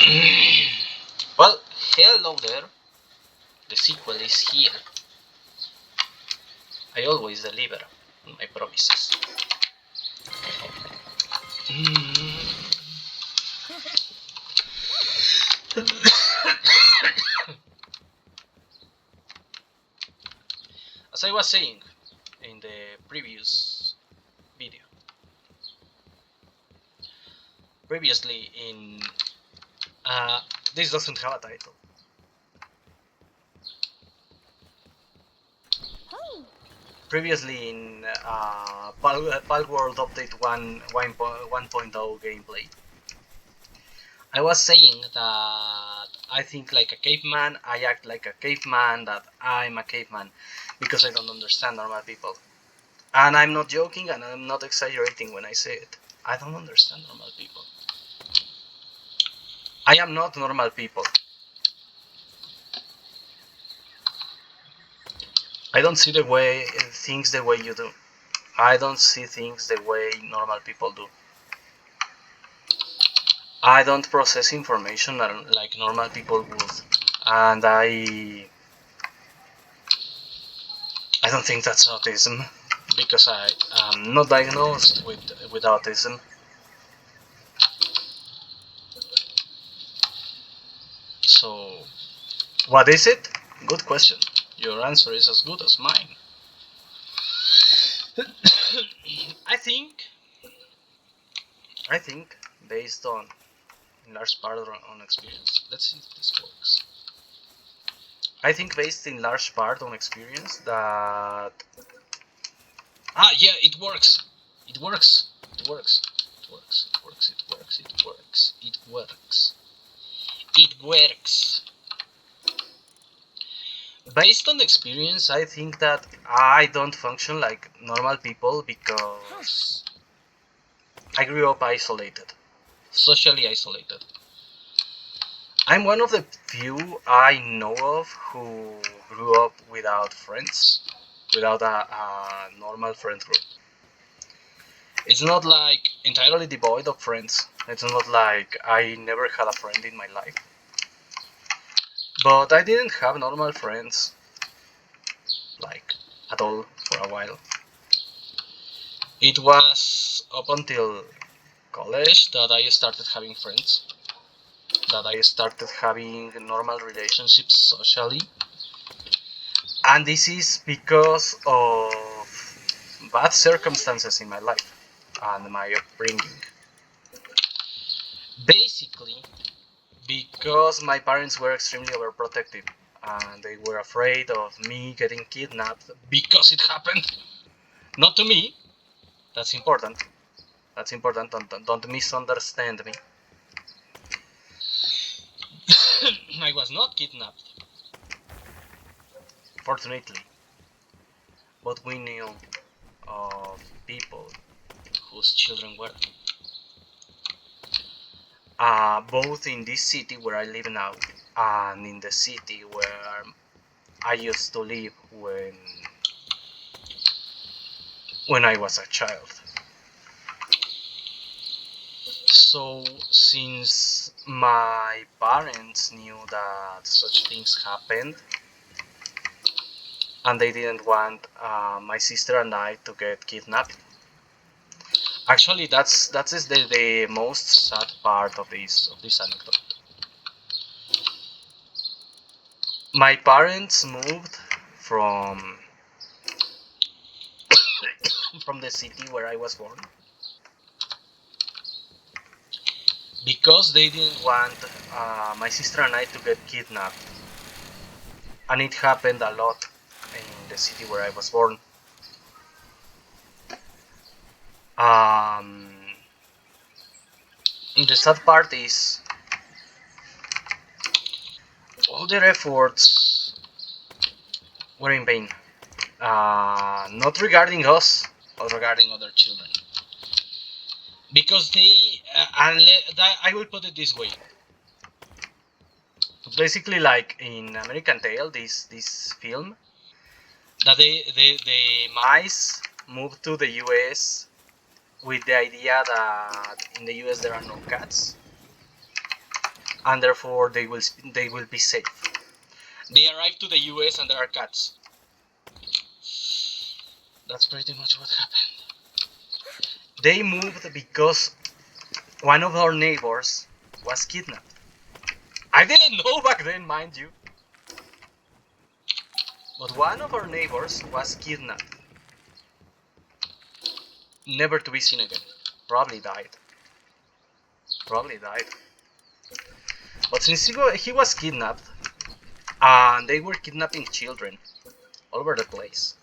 Well, hello there. The sequel is here. I always deliver on my promises. As I was saying in the previous video, previously in this doesn't have a title. Previously in Palworld Update 1.0 gameplay, I was saying that I think like a caveman, I act like a caveman, that I'm a caveman because I don't understand normal people. And I'm not joking and I'm not exaggerating when I say it. I don't understand normal people. I am not normal people. I don't see things the way you do. I don't see things the way normal people do. I don't process information like normal people would. And I don't think that's autism, because I am not diagnosed with autism. So, what is it? Good question. Your answer is as good as mine. I think, based on, in large part, on experience. Let's see if this works. I think based in large part on experience that... yeah, it works. It works. It works. It works. It works. It works. It works. It works. It works. Based on experience, I think that I don't function like normal people because I grew up isolated, socially isolated. I'm one of the few I know of who grew up without friends, without a normal friend group. It's not like entirely devoid of friends. It's not like I never had a friend in my life. But I didn't have normal friends, like, at all for a while. It was up until college that I started having friends, that I started having normal relationships socially. And this is because of bad circumstances in my life and my upbringing. Basically, because my parents were extremely overprotective and they were afraid of me getting kidnapped because it happened. Not to me. That's important. That's important. Don't misunderstand me. I was not kidnapped, fortunately. But we knew of people whose children were. Both in this city where I live now and in the city where I used to live when I was a child. So, since my parents knew that such things happened, and they didn't want my sister and I to get kidnapped. Actually, that's the most sad part of this anecdote. My parents moved from the city where I was born because they didn't want my sister and I to get kidnapped, and it happened a lot in the city where I was born. The sad part is all their efforts were in vain. Not regarding us, but regarding other children. Because they, I will put it this way. It's basically like in American Tail, this film, that the mice moved to the US with the idea that in the US there are no cats. and therefore they will be safe. They arrived to the US and there are cats. That's pretty much what happened. They moved because one of our neighbors was kidnapped. I didn't know back then, mind you. But one of our neighbors was kidnapped. Never to be seen again. Probably died. But since he was kidnapped, and they were kidnapping children all over the place,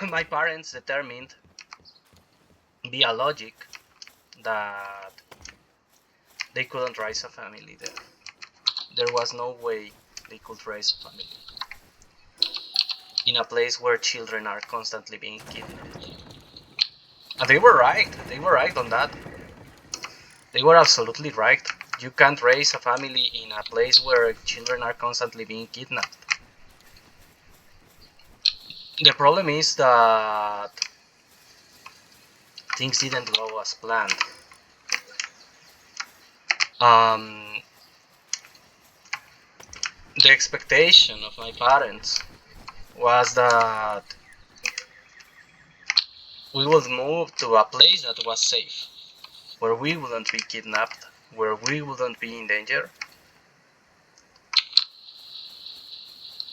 my parents determined, via logic, that they couldn't raise a family there. There was no way they could raise a family in a place where children are constantly being kidnapped. And they were right. They were right on that. They were absolutely right. You can't raise a family in a place where children are constantly being kidnapped. The problem is that things didn't go as planned. The expectation of my parents was that we would move to a place that was safe, where we wouldn't be kidnapped, where we wouldn't be in danger,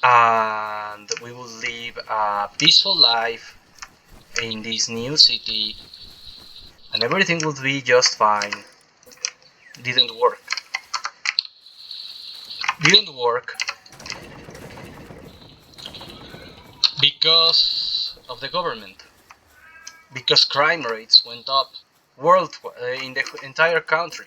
and we would live a peaceful life in this new city, and everything would be just fine. Didn't work. Didn't work because of the government, because crime rates went up in the entire country.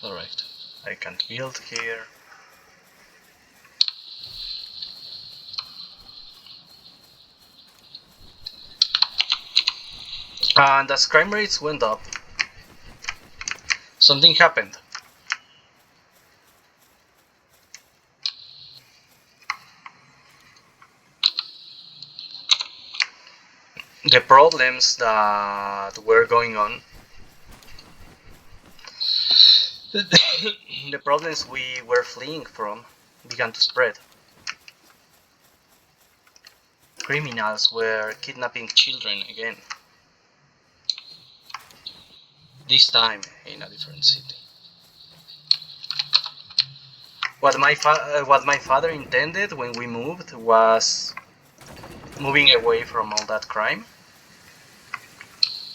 Alright, I can't build here. And as crime rates went up, something happened. The problems that were going on, the problems we were fleeing from, began to spread. Criminals were kidnapping children again. This time in a different city. What my father intended when we moved was moving away from all that crime,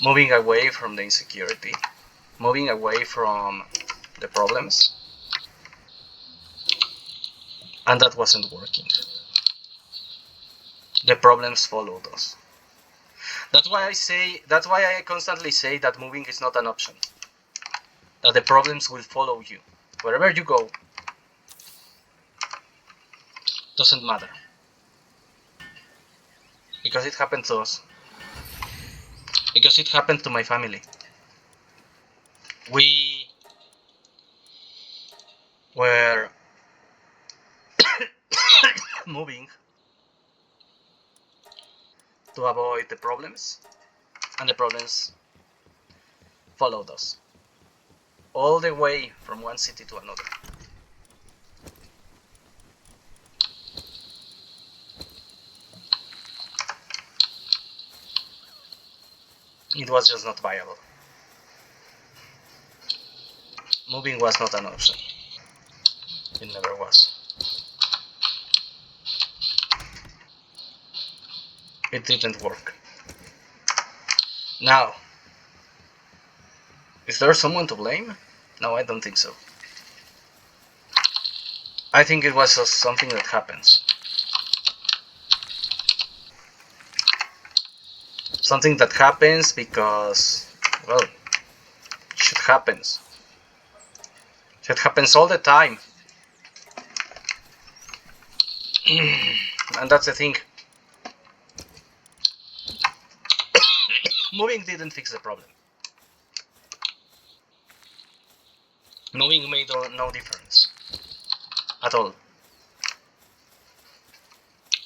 moving away from the insecurity, moving away from the problems, and that wasn't working. The problems followed us. That's why I constantly say that moving is not an option. That the problems will follow you. Wherever you go, doesn't matter. Because it happened to us. Because it happened to my family. We were moving to avoid the problems, and the problems followed us all the way from one city to another. It was just not viable. Moving was not an option. It never was. It didn't work. Now, is there someone to blame? No, I don't think so. I think it was just something that happens. Something that happens because, well, shit happens. Shit happens all the time. And that's the thing. Moving didn't fix the problem. Knowing made no difference at all.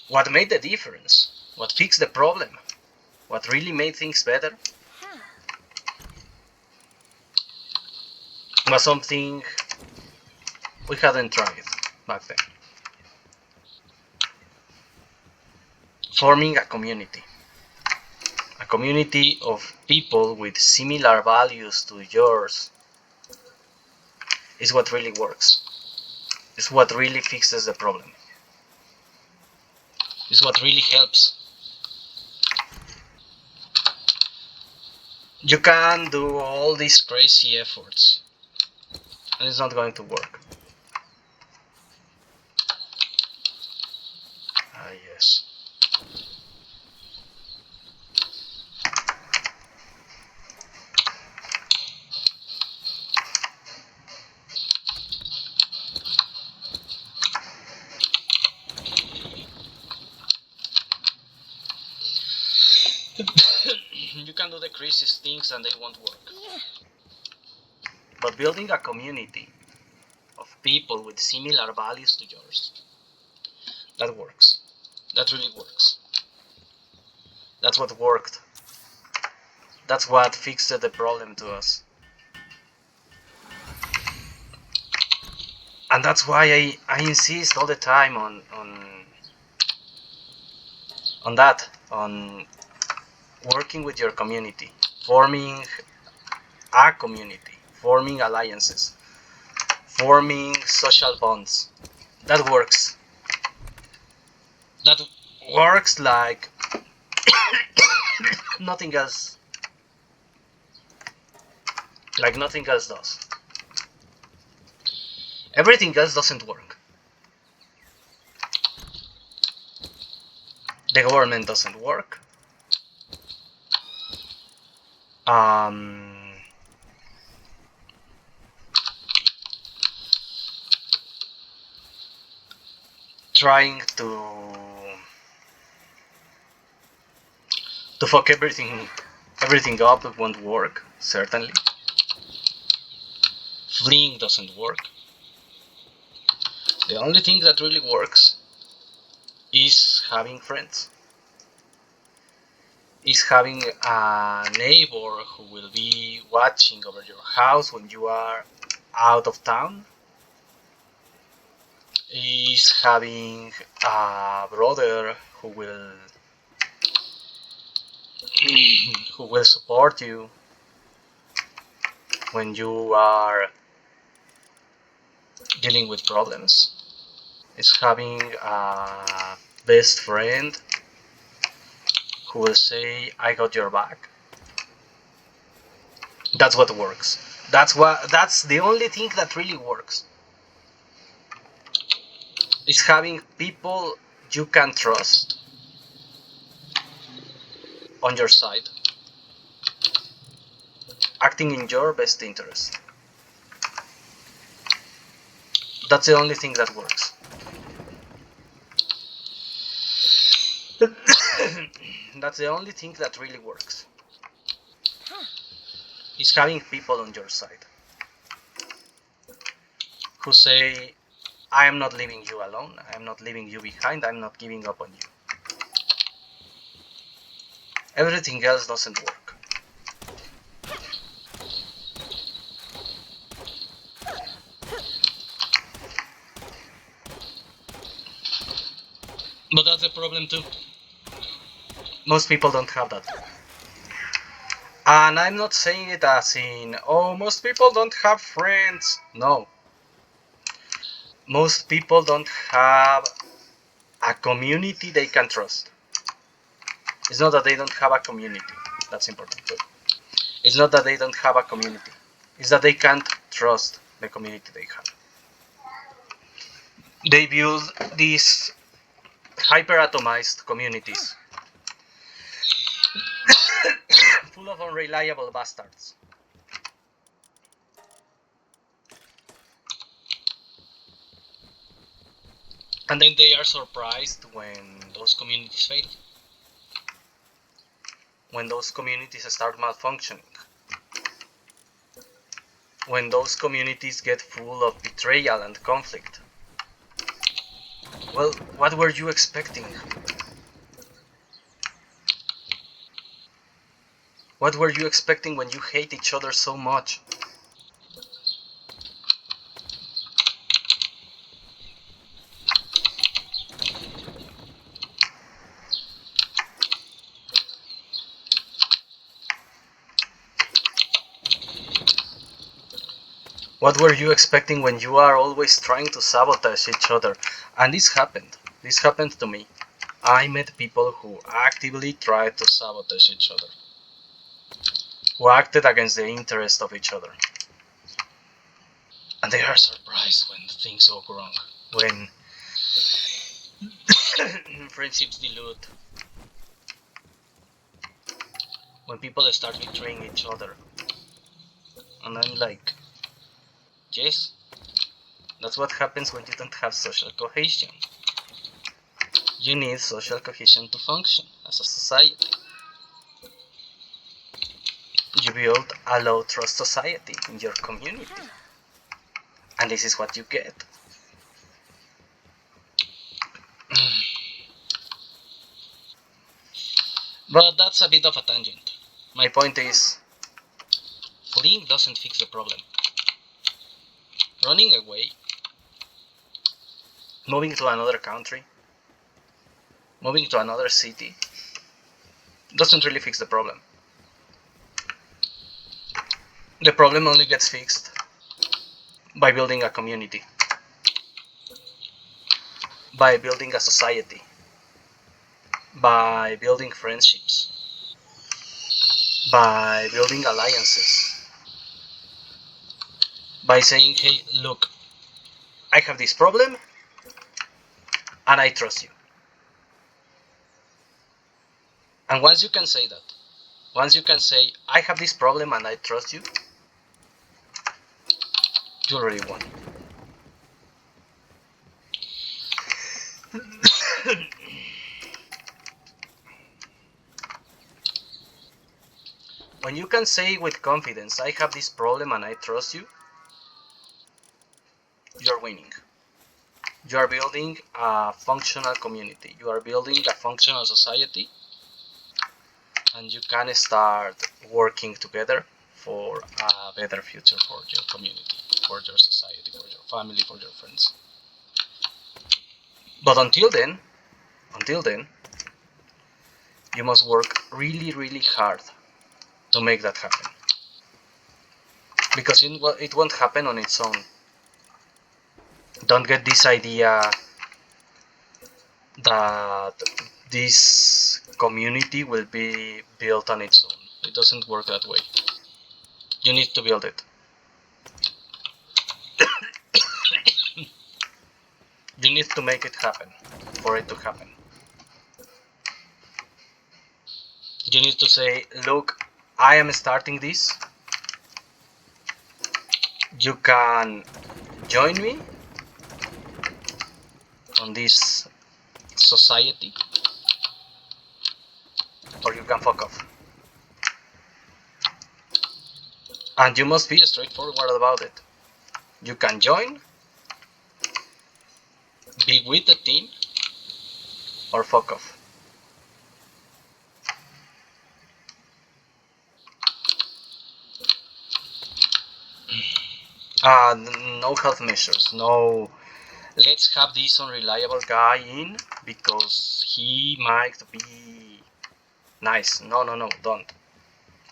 What made the difference? What fixed the problem? What really made things better? Was something we hadn't tried back then. Forming a community. A community of people with similar values to yours is what really works. Is what really fixes the problem. Is what really helps. You can do all these crazy efforts and it's not going to work. Ah, yes. You can do the craziest things and they won't work. But building a community of people with similar values to yours, that works. That really works. That's what worked. That's what fixed the problem to us. And that's why I insist all the time on that, on working with your community, forming a community, forming alliances, forming social bonds. That works. That works like nothing else. Like nothing else does. Everything else doesn't work. The government doesn't work. Trying to fuck everything up won't work, certainly. Fleeing doesn't work. The only thing that really works is having friends. Is having a neighbor who will be watching over your house when you are out of town. Is having a brother who will support you when you are dealing with problems. Is having a best friend who will say, I got your back. That's what works. That's the only thing that really works. Is having people you can trust on your side, acting in your best interest. That's the only thing that works. That's the only thing that really works. Is having people on your side who say, I am not leaving you alone, I am not leaving you behind, I'm not giving up on you. Everything else doesn't work. But that's a problem too. Most people don't have that. And I'm not saying it as in, oh, most people don't have friends. No. Most people don't have a community they can trust. It's not that they don't have a community. That's important too. It's not that they don't have a community. It's that they can't trust the community they have. They build these hyper-atomized communities full of unreliable bastards. And then they are surprised when those communities fail. When those communities start malfunctioning. when those communities get full of betrayal and conflict. Well, what were you expecting? What were you expecting when you hate each other so much? What were you expecting when you are always trying to sabotage each other? And this happened. This happened to me. I met people who actively tried to sabotage each other, who acted against the interest of each other. And they are surprised when things go wrong, when friendships dilute, when people start betraying each other. And I'm like, yes, that's what happens when you don't have social cohesion. You need social cohesion to function as a society. You build a low trust society in your community. And this is what you get. But that's a bit of a tangent. My point is, fleeing doesn't fix the problem. Running away, moving to another country, moving to another city, doesn't really fix the problem. The problem only gets fixed by building a community, by building a society, by building friendships, by building alliances, by saying, hey, look, I have this problem and I trust you. And once you can say that, once you can say, I have this problem and I trust you, you already won. When you can say with confidence, I have this problem and I trust you, you're winning. You are building a functional community. You are building a functional society, and you can start working together for a better future for your community, for your society, for your family, for your friends. But until then, you must work really, really hard to make that happen. Because it won't happen on its own. Don't get this idea that this community will be built on its own. It doesn't work that way. You need to build it. You need to make it happen for it to happen. You need to say, look, I am starting this. You can join me on this society, or you can fuck off. And you must be straightforward about it. You can join, be with the team, or fuck off. No health measures, no let's have this unreliable guy in because he might be nice. No, don't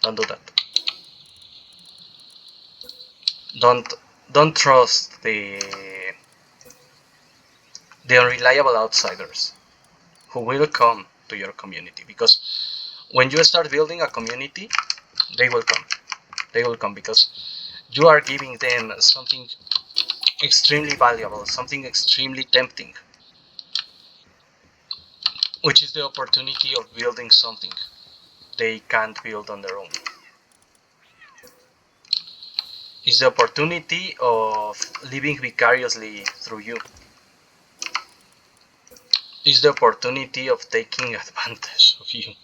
do that. Don't trust the unreliable outsiders who will come to your community, because when you start building a community, they will come because you are giving them something extremely valuable, something extremely tempting, which is the opportunity of building something they can't build on their own. It's the opportunity of living vicariously through you. It's the opportunity of taking advantage of you.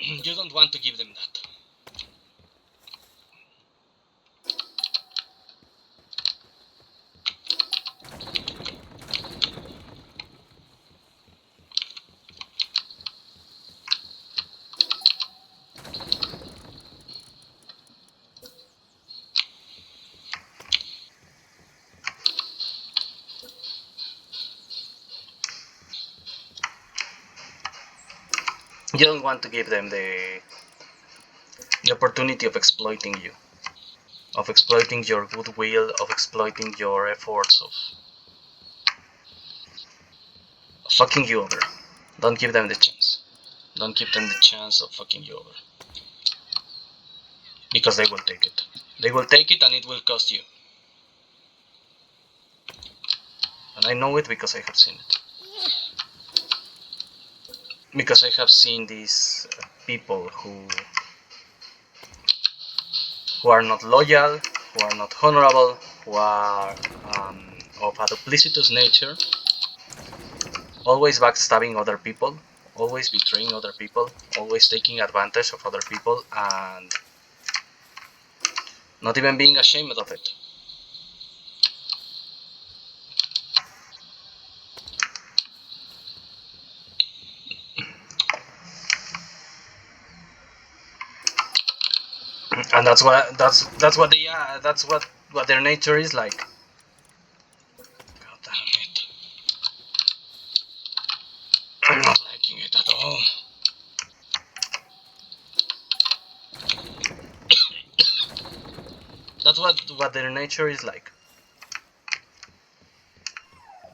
You don't want to give them that. You don't want to give them the opportunity of exploiting you, of exploiting your goodwill, of exploiting your efforts, of fucking you over. Don't give them the chance. Don't give them the chance of fucking you over. Because they will take it. They will take it and it will cost you. And I know it because I have seen it. Because I have seen these people who are not loyal, who are not honorable, who are of a duplicitous nature, always backstabbing other people, always betraying other people, always taking advantage of other people, and not even being ashamed of it. And that's what they are. That's what their nature is like. God damn it! I'm not liking it at all. That's what their nature is like.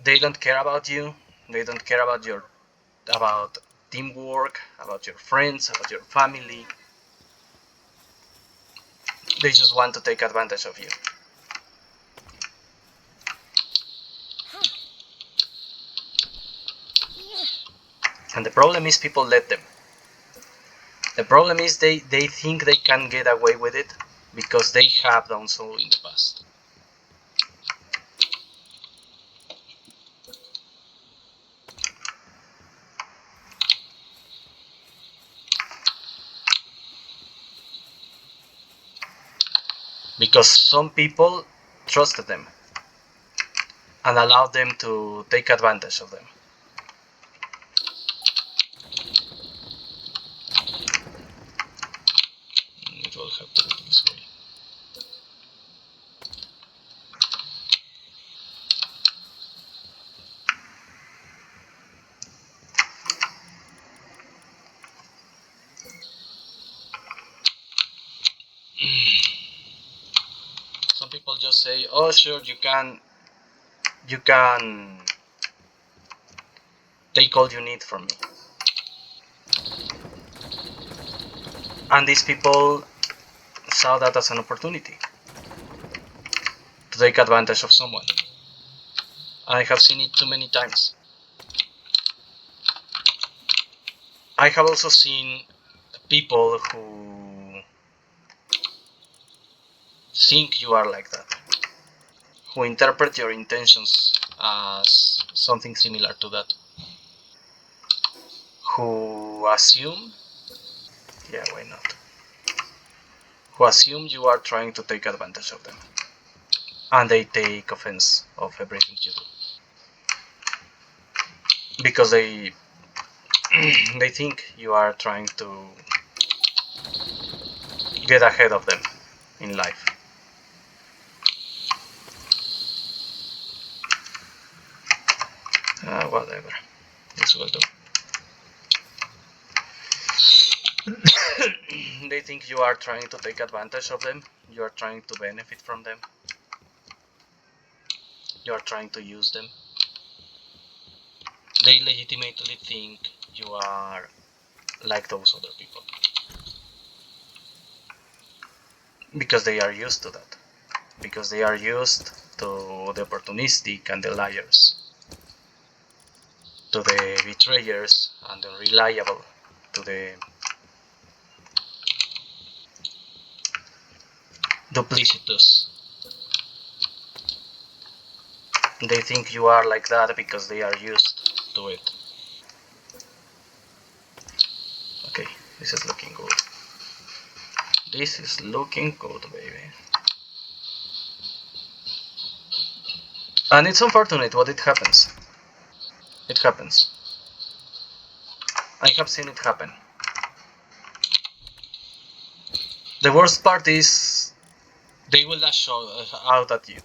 They don't care about you. They don't care about teamwork, about your friends, about your family. They just want to take advantage of you. And the problem is people let them. The problem is they think they can get away with it because they have done so in the past. Because some people trusted them and allowed them to take advantage of them. It will have to be this way. Some people just say, "Oh, sure, you can take all you need from me." And these people saw that as an opportunity to take advantage of someone. I have seen it too many times. I have also seen people who think you are like that, who interpret your intentions as something similar to that, who assume, yeah, why not, who assume you are trying to take advantage of them, and they take offense of everything you do because they they think you are trying to get ahead of them in life. Whatever, this will do. They think you are trying to take advantage of them, you are trying to benefit from them, you are trying to use them. They legitimately think you are like those other people because they are used to that, because they are used to the opportunistic and the liars, to the betrayers and the unreliable, to the duplicitous. They think you are like that because they are used to it. Okay, this is looking good. This is looking good, baby. And it's unfortunate, but it happens. It happens. I have seen it happen. The worst part is they will lash out at you.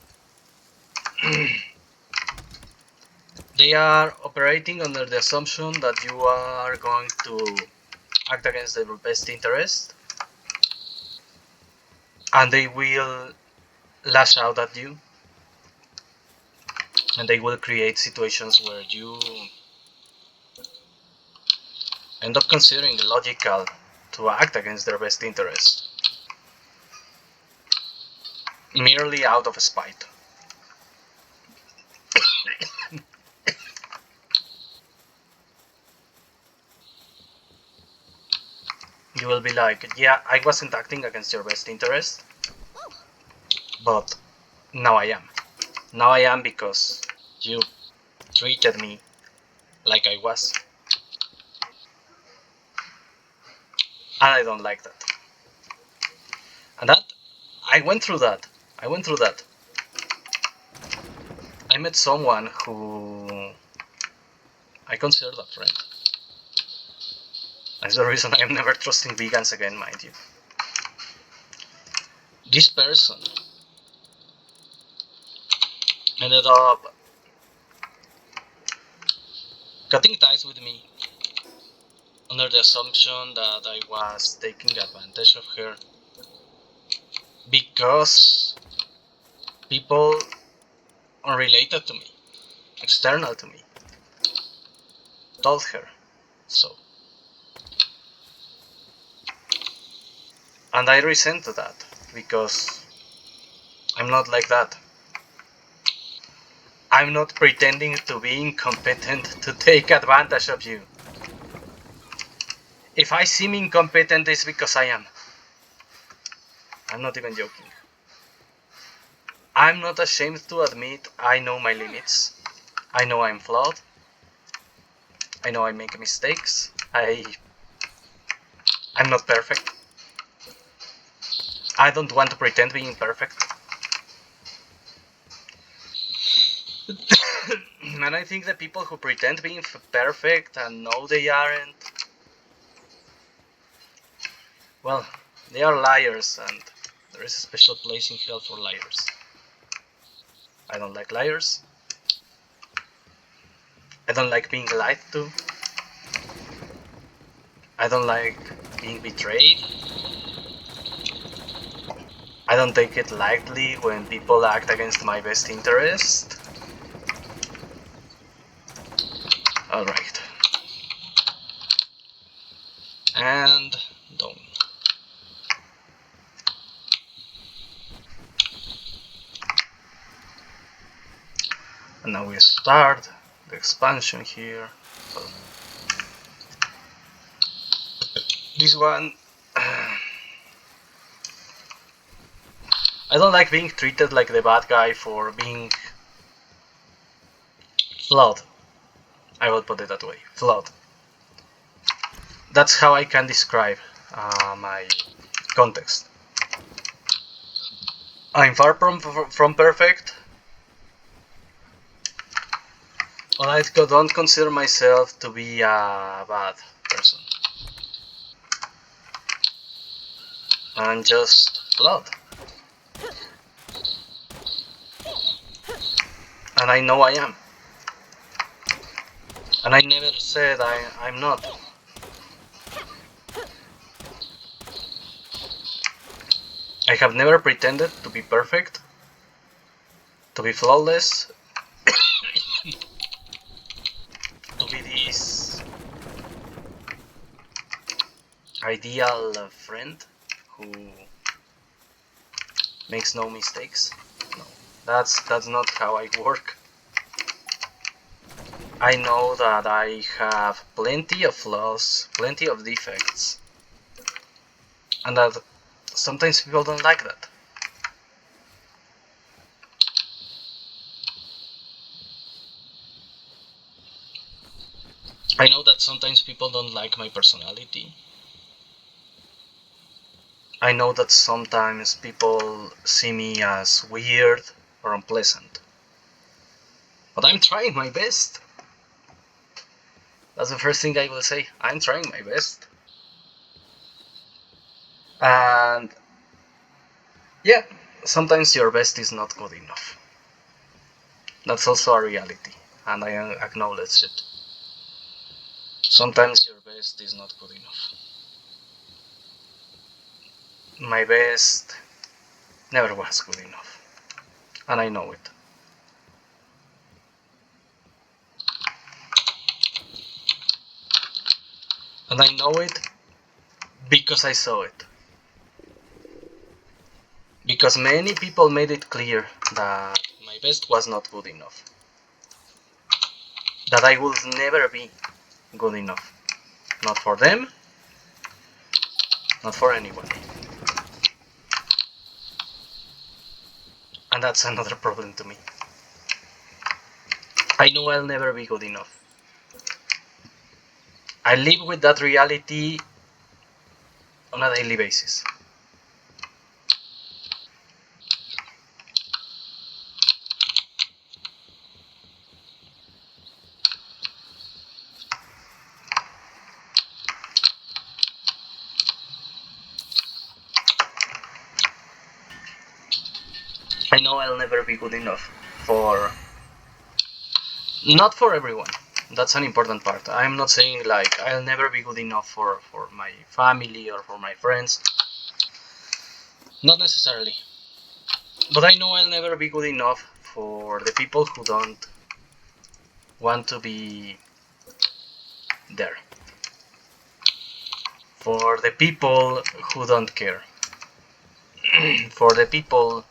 They are operating under the assumption that you are going to act against their best interest, and they will lash out at you, and they will create situations where you end up considering it logical to act against their best interest, merely out of spite. You will be like, yeah, I wasn't acting against your best interest, but now I am. Now I am because you treated me like I was. And I don't like that. And that, I went through that. I went through that. I met someone who I considered a friend. That's the reason I am never trusting vegans again, mind you. This person ended up cutting ties with me under the assumption that I was taking advantage of her because people unrelated to me, external to me, told her so. And I resent that because I'm not like that. I'm not pretending to be incompetent to take advantage of you. If I seem incompetent, it's because I am. I'm not even joking. I'm not ashamed to admit I know my limits. I know I'm flawed. I know I make mistakes. I'm not perfect. I don't want to pretend being perfect. And I think the people who pretend being perfect and know they aren't, well, they are liars, and there is a special place in hell for liars. I don't like liars. I don't like being lied to. I don't like being betrayed. I don't take it lightly when people act against my best interest. Alright. And done. And now we start the expansion here. Well, this one, I don't like being treated like the bad guy for being flawed. I will put it that way, flawed. That's how I can describe my context. I'm far from perfect, but I don't consider myself to be a bad person. I'm just flawed. And I know I am. And I never said I'm not. I have never pretended to be perfect, to be flawless, to be this ideal friend who makes no mistakes. No, that's not how I work. I know that I have plenty of flaws, plenty of defects, and that sometimes people don't like that. I know that sometimes people don't like my personality. I know that sometimes people see me as weird or unpleasant. But I'm trying my best. That's the first thing I will say. I'm trying my best. And yeah, sometimes your best is not good enough. That's also a reality, and I acknowledge it. Sometimes your best is not good enough. my best never was good enough. And I know it. And I know it because I saw it. Because many people made it clear that my best was not good enough. That I would never be good enough. Not for them, not for anyone. And that's another problem to me. I know I'll never be good enough. I live with that reality on a daily basis. I know I'll never be good enough for... Not for everyone. That's an important part. I'm not saying like I'll never be good enough for my family or for my friends. Not necessarily. But I know I'll never be good enough for the people who don't want to be there. For the people who don't care. For the people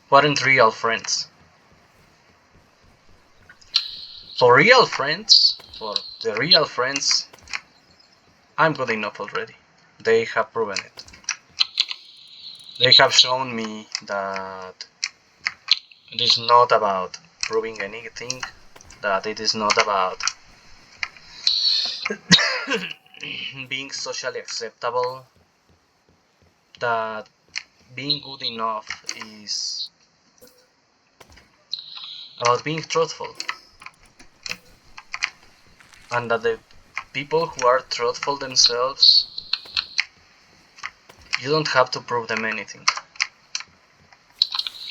who aren't real friends. For real friends, for the real friends, I'm good enough already. They have proven it. They have shown me that it is not about proving anything, that it is not about being socially acceptable, that being good enough is about being truthful, and that the people who are truthful themselves, you don't have to prove them anything.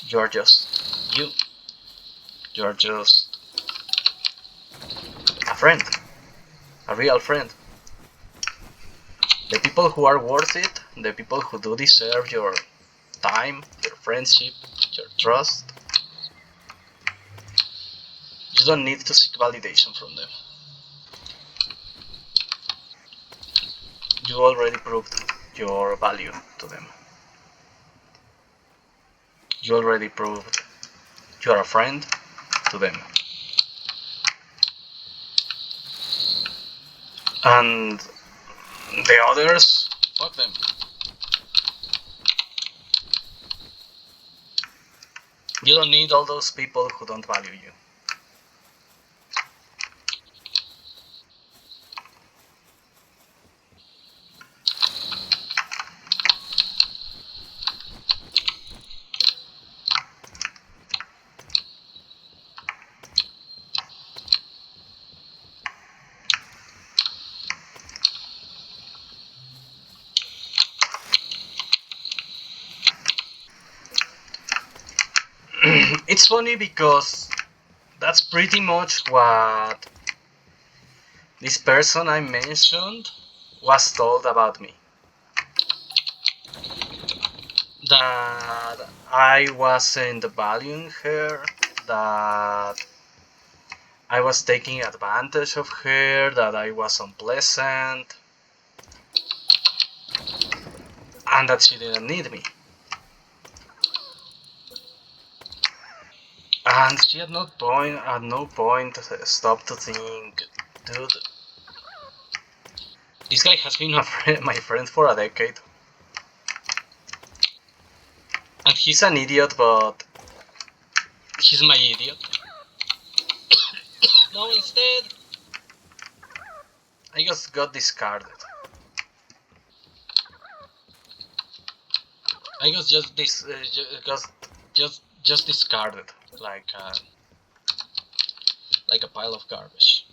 You are just you. You are just a friend, a real friend. The people who are worth it, the people who do deserve your time, your friendship, your trust, you don't need to seek validation from them. You already proved your value to them. You already proved you are a friend to them. And the others, fuck them. You don't need all those people who don't value you. It's funny because that's pretty much what this person I mentioned was told about me. That I wasn't valuing her, that I was taking advantage of her, that I was unpleasant, and that she didn't need me. And she at no point stopped to think, dude, this guy has been my friend for a decade. And he's an idiot, but he's my idiot. No, instead, I just got discarded. I was just discarded like a pile of garbage.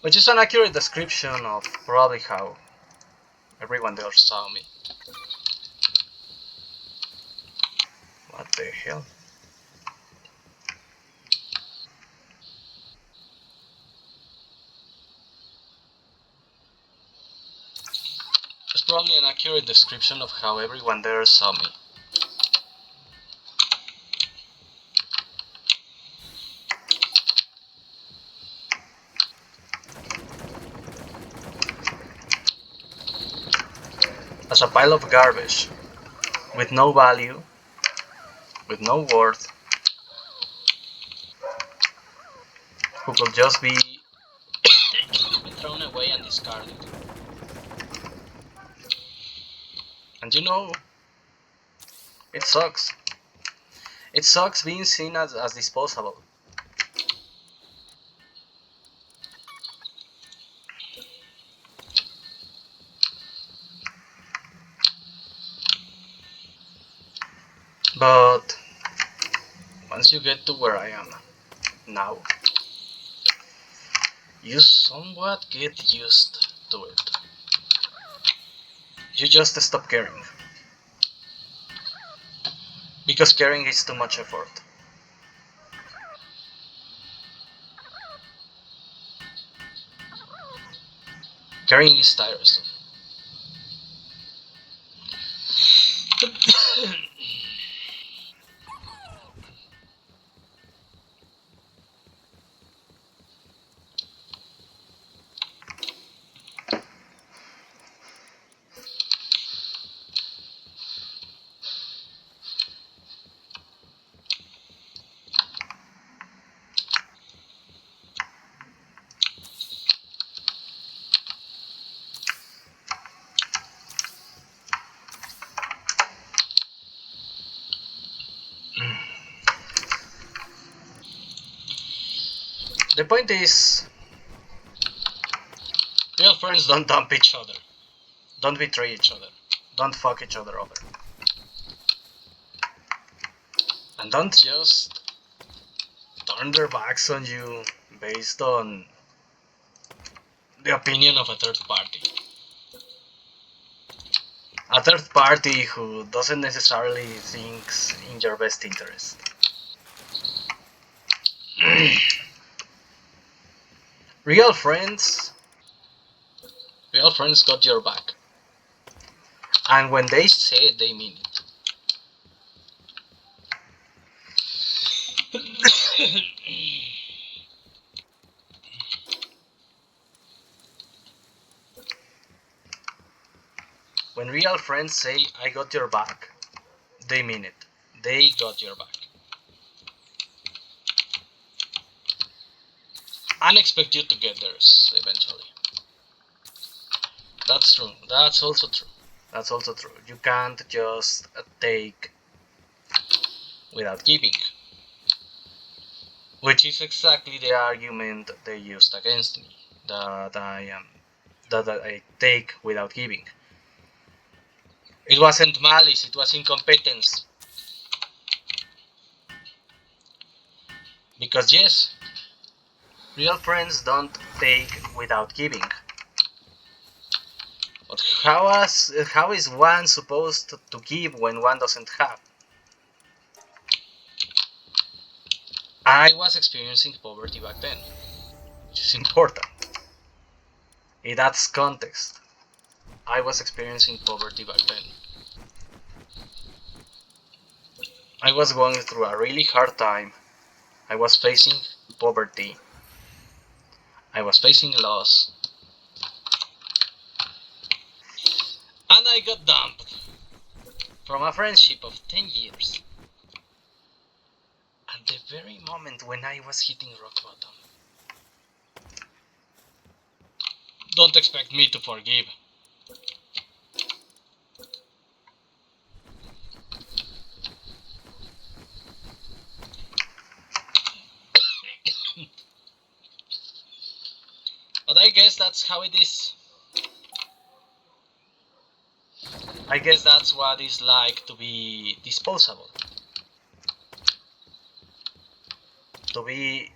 Which is an accurate description of probably how everyone there saw me. What the hell? probably an accurate description of how everyone there saw me. As a pile of garbage, with no value, with no worth, who could just be thrown away and discarded. And you know, it sucks. It sucks being seen as disposable. But once you get to where I am now, you somewhat get used to it. You just stop caring. Because caring is too much effort. Caring is tiresome. The point is, real friends don't dump each other. Don't betray each other. Don't fuck each other over. And don't just turn their backs on you based on the opinion of a third party. A third party who doesn't necessarily thinks in your best interest. Real friends got your back. And when they say it, they mean it. When real friends say, I got your back, they mean it. They got your back. And expect you to get theirs eventually. That's true. That's also true. That's also true. You can't just take without giving. Which is exactly the argument they used against me. That I take without giving. It wasn't malice, it was incompetence. Because yes, real friends don't take without giving. But how is one supposed to give when one doesn't have? I was experiencing poverty back then, which is important. It adds context. I was experiencing poverty back then. I was going through a really hard time. I was facing poverty. I was facing loss. And I got dumped from a friendship of 10 years. At the very moment when I was hitting rock bottom. Don't expect me to forgive. But I guess that's how it is. I guess that's what it's like to be disposable. To be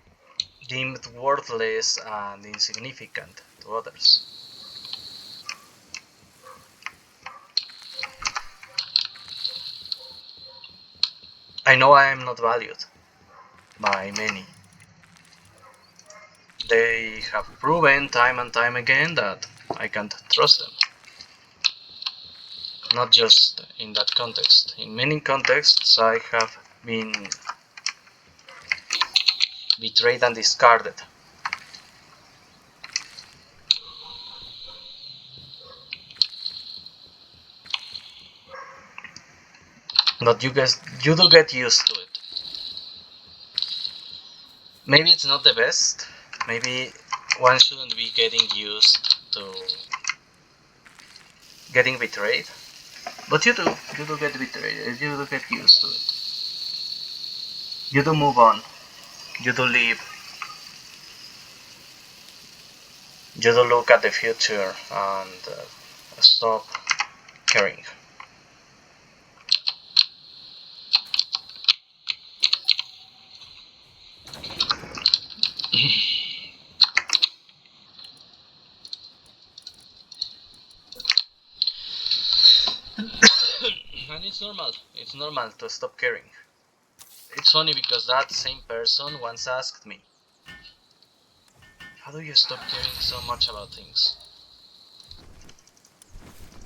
deemed worthless and insignificant to others. I know I am not valued by many. They have proven time and time again that I can't trust them. Not just in that context. In many contexts I have been betrayed and discarded. But you do get used to it. Maybe it's not the best. Maybe one shouldn't be getting used to getting betrayed. But you do get betrayed. You do get used to it. You do move on. You do leave. You do look at the future and stop caring. And it's normal. It's normal to stop caring. It's funny because that same person once asked me, how do you stop caring so much about things?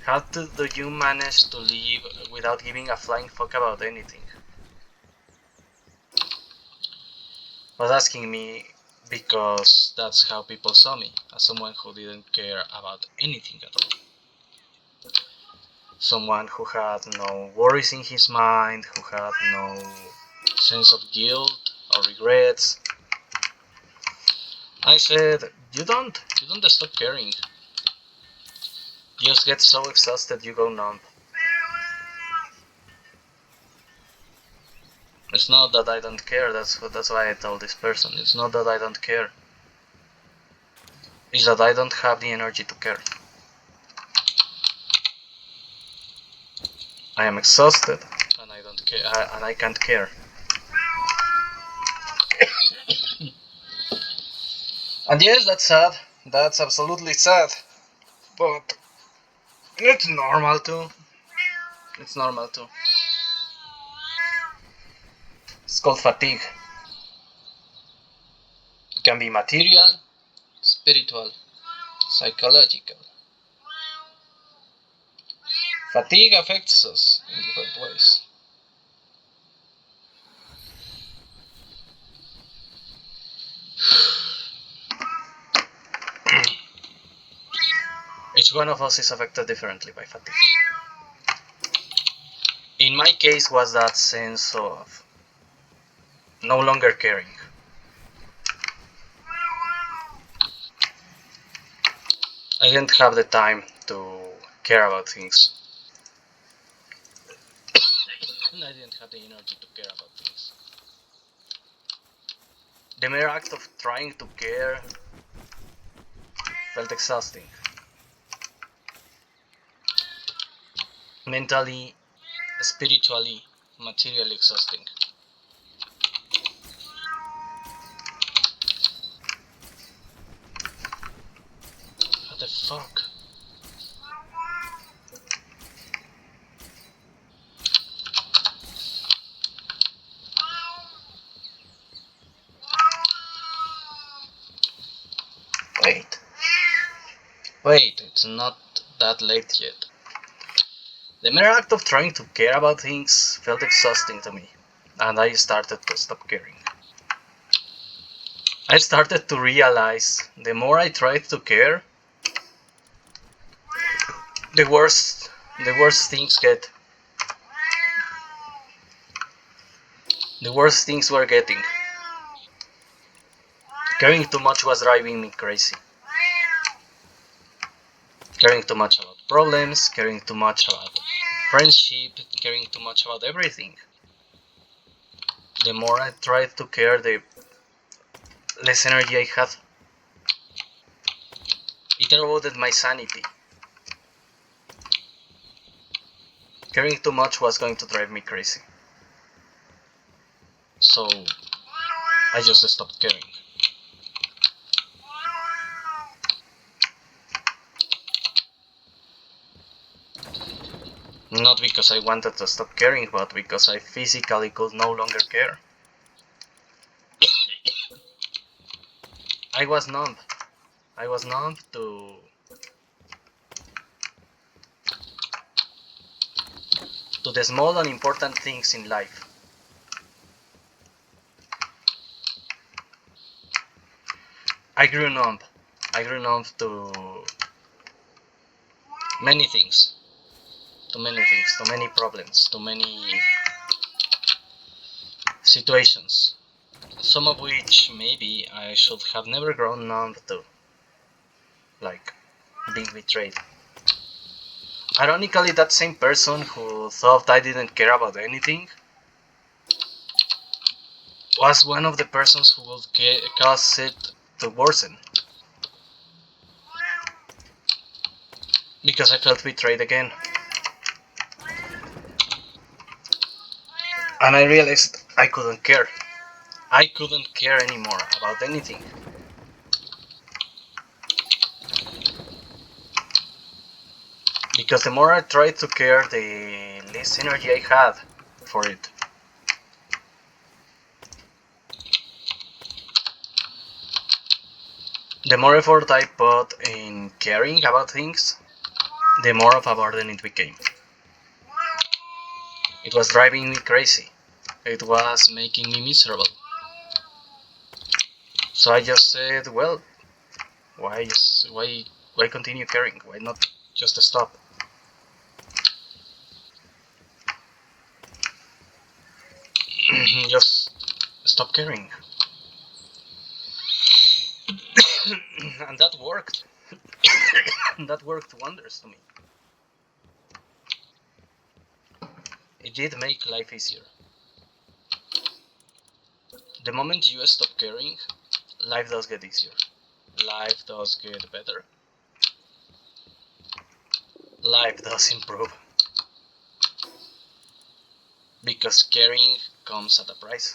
How do you manage to live without giving a flying fuck about anything? Was asking me because that's how people saw me, as someone who didn't care about anything at all. Someone who had no worries in his mind, who had no sense of guilt or regrets. I said, you don't stop caring. You just get so exhausted you go numb. It's not that I don't care, that's why I told this person. It's not that I don't care. It's that I don't have the energy to care. I am exhausted and I don't care, and I can't care. And yes, that's sad. That's absolutely sad. But it's normal too. It's normal too. It's called fatigue. It can be material, spiritual, psychological. Fatigue affects us in different ways. Each one of us is affected differently by fatigue. In my case was that sense of no longer caring. I didn't have the time to care about things. And I didn't have the energy to care about things. The mere act of trying to care felt exhausting. Mentally, spiritually, materially exhausting. What the fuck? Wait, it's not that late yet. The mere act of trying to care about things felt exhausting to me, and I started to stop caring. I started to realize the more I tried to care, the worse things get. The worse things were getting. Caring too much was driving me crazy. Caring too much about problems, caring too much about friendship, caring too much about everything. The more I tried to care, the less energy I had. It eroded my sanity. Caring too much was going to drive me crazy. So I just stopped caring. Not because I wanted to stop caring, but because I physically could no longer care. I was numb. I was numb to the small and important things in life. I grew numb. I grew numb to many things. To many things, to many problems, to many situations. Some of which maybe I should have never grown numb to. Like being betrayed. Ironically, that same person who thought I didn't care about anything was one of the persons who would cause it to worsen. Because I felt betrayed again. And I realized I couldn't care. I couldn't care anymore about anything. Because the more I tried to care, the less energy I had for it. The more effort I put in caring about things, the more of a burden it became. It was driving me crazy. It was making me miserable. So I just said, well, why continue caring? Why not just stop? Just stop caring. And that worked. That worked wonders to me. It did make life easier. The moment you stop caring, life does get easier. Life does get better. Life does improve. Because caring comes at a price.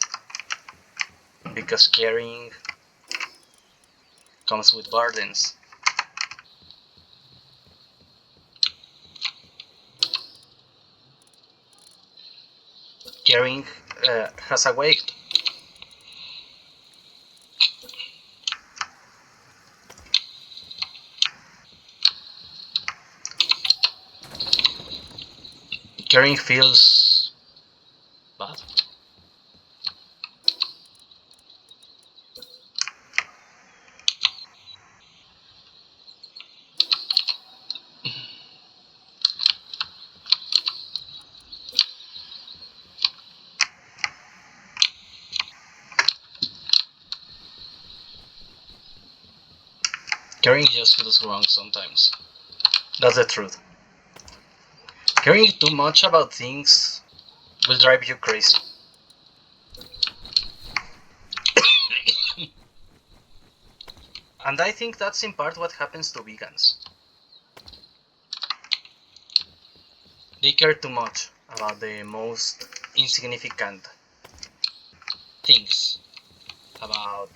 Because caring comes with burdens. Caring has a weight. Caring feels bad. Caring just feels wrong sometimes. That's the truth. Caring too much about things will drive you crazy. And I think that's in part what happens to vegans. They care too much about the most insignificant things, about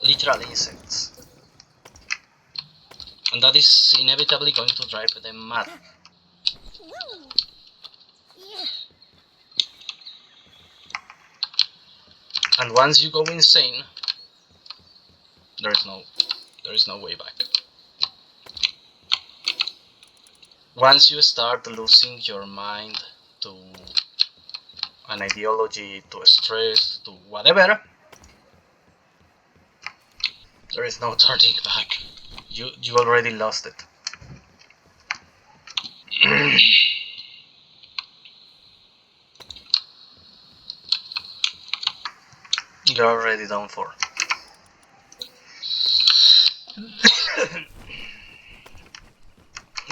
literal insects. And that is inevitably going to drive them mad. And once you go insane, there is no way back. Once you start losing your mind to an ideology, to stress, to whatever, there is no turning back. You already lost it. You're already done for.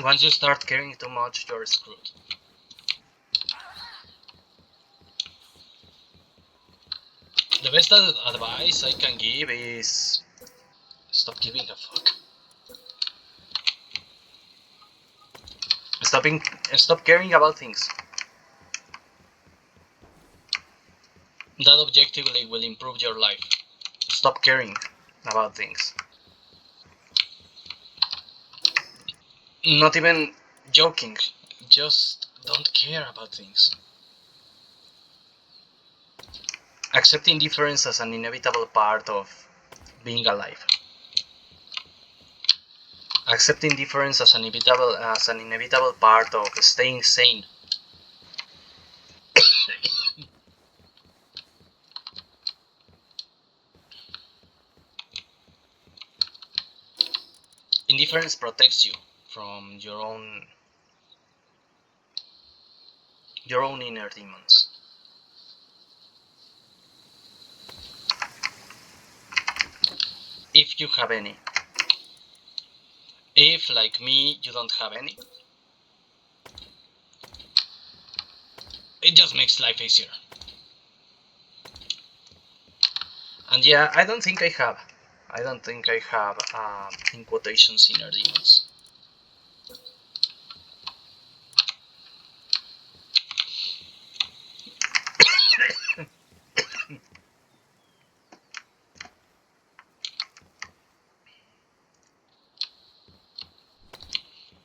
Once you start caring too much, you're screwed. The best advice I can give is stop giving a fuck. Stop caring about things. That objectively will improve your life. Stop caring about things. Not even joking. Just don't care about things. Accept indifference as an inevitable part of being alive. Accepting difference as an inevitable part of staying sane. Indifference protects you from your own inner demons. If you have any. If, like me, you don't have any, it just makes life easier. And yeah, I don't think I have, in quotations, inner demons.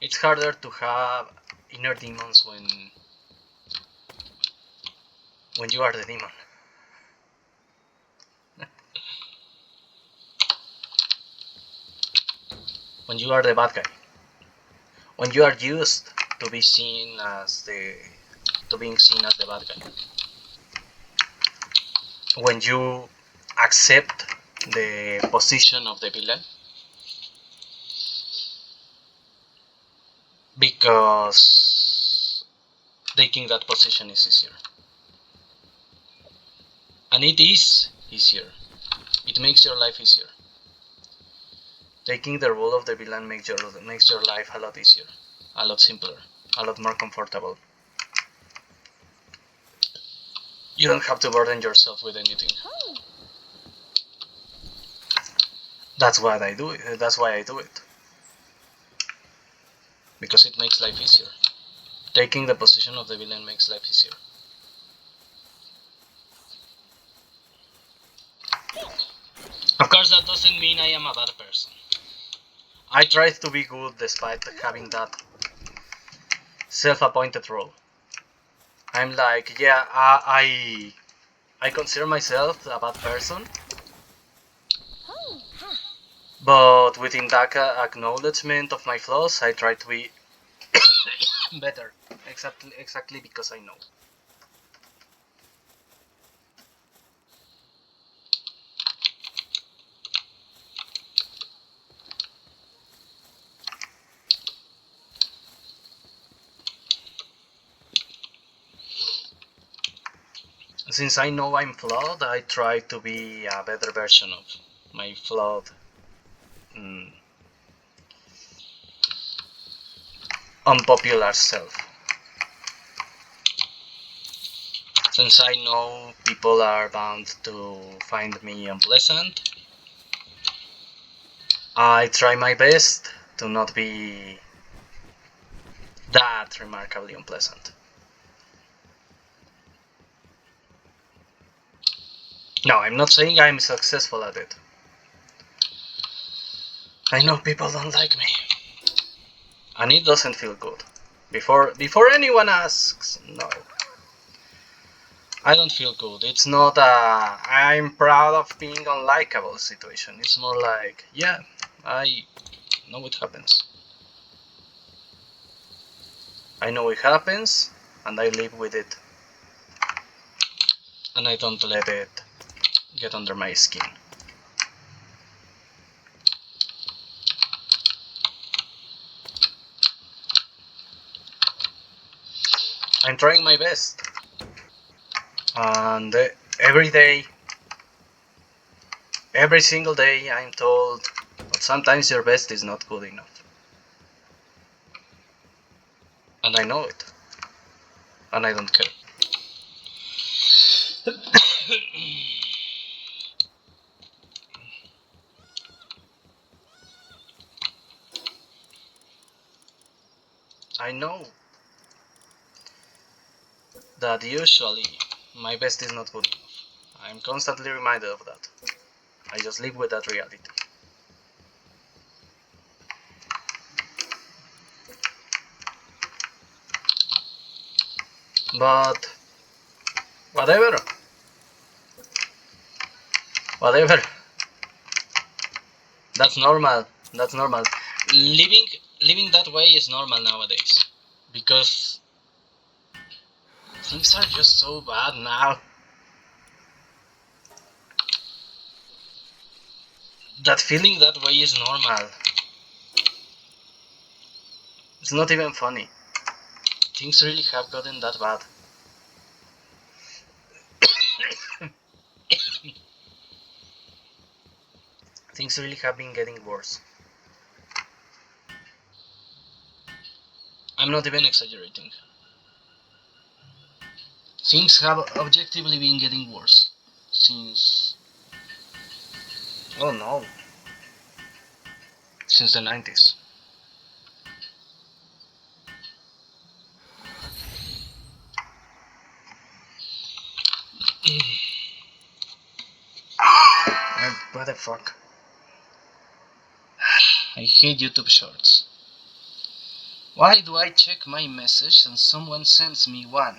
It's harder to have inner demons when you are the demon. When you are the bad guy. When you are used to being seen as the bad guy. When you accept the position of the villain because taking that position is easier. And it is easier. It makes your life easier. Taking the role of the villain makes your life a lot easier, a lot simpler, a lot more comfortable. You don't have to burden yourself with anything. That's why I do it. Because it makes life easier. Taking the position of the villain makes life easier. Of course, that doesn't mean I am a bad person. I try to be good despite having that self-appointed role. I'm like, yeah, I consider myself a bad person, but within that acknowledgement of my flaws, I try to be better. Exactly because I know. Since I know I'm flawed, I try to be a better version of my flawed, unpopular self. Since I know people are bound to find me unpleasant, I try my best to not be that remarkably unpleasant. No, I'm not saying I'm successful at it. I know people don't like me. And it doesn't feel good. Before anyone asks, no. I don't feel good. It's not a I'm proud of being unlikable situation. It's more like, yeah, I know it happens. I know it happens, and I live with it. And I don't let it get under my skin. I'm trying my best. And every day, every single day, I'm told, but sometimes your best is not good enough. And I know it. And I don't care. I know that usually my best is not good enough. I'm constantly reminded of that. I just live with that reality. But whatever. Whatever. That's normal. That's normal. living living that way is normal nowadays, because things are just so bad now that feeling that way is normal. It's not even funny. Things really have gotten that bad. Things really have been getting worse. I'm not even exaggerating. Things have objectively been getting worse since, oh no, since the 90s. What the fuck? I hate YouTube Shorts. Why do I check my message and someone sends me one?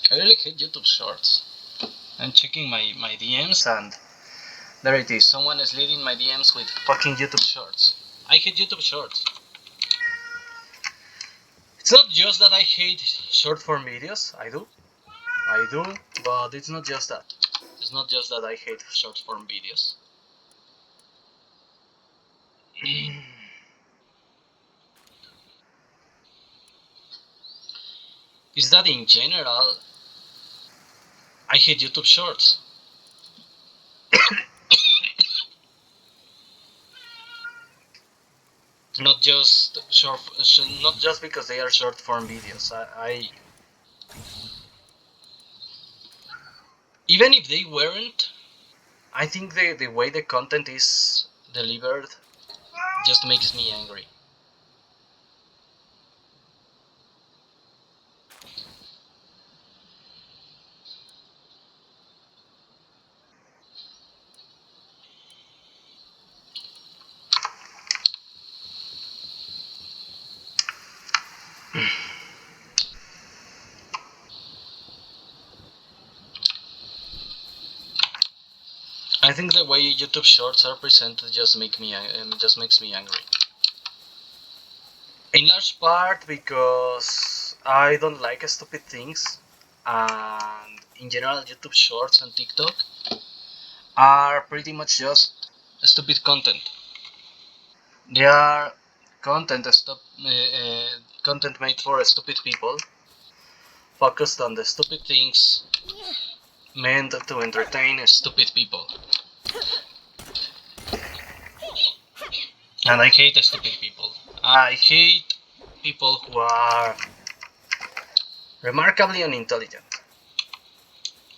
I really hate YouTube Shorts. I'm checking my DMs and there it is. Someone is leading my DMs with fucking YouTube Shorts. I hate YouTube Shorts. It's not just that I hate short form videos. I do, but it's not just that. It's not just that I hate short form videos. Is that in general, I hate YouTube Shorts. Not just not just because they are short form videos. Even if they weren't, I think the way the content is delivered just makes me angry. I think the way YouTube Shorts are presented just makes me angry. In large part because I don't like stupid things, and in general, YouTube Shorts and TikTok are pretty much just stupid content. They are content made for stupid people, focused on the stupid things, meant to entertain stupid people. And I hate stupid people. I hate people who are remarkably unintelligent.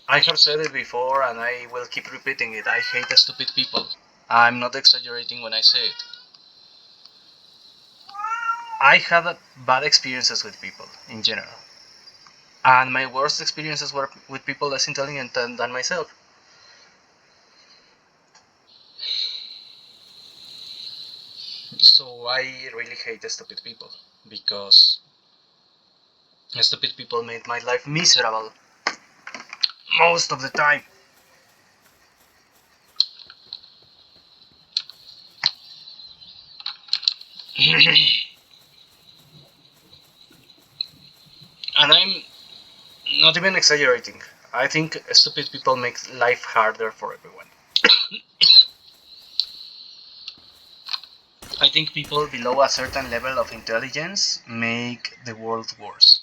I have said it before and I will keep repeating it. I hate stupid people. I'm not exaggerating when I say it. I had bad experiences with people in general. And my worst experiences were with people less intelligent than myself. So I really hate stupid people because stupid people made my life miserable most of the time. And I'm not even exaggerating. I think stupid people make life harder for everyone. I think people below a certain level of intelligence make the world worse,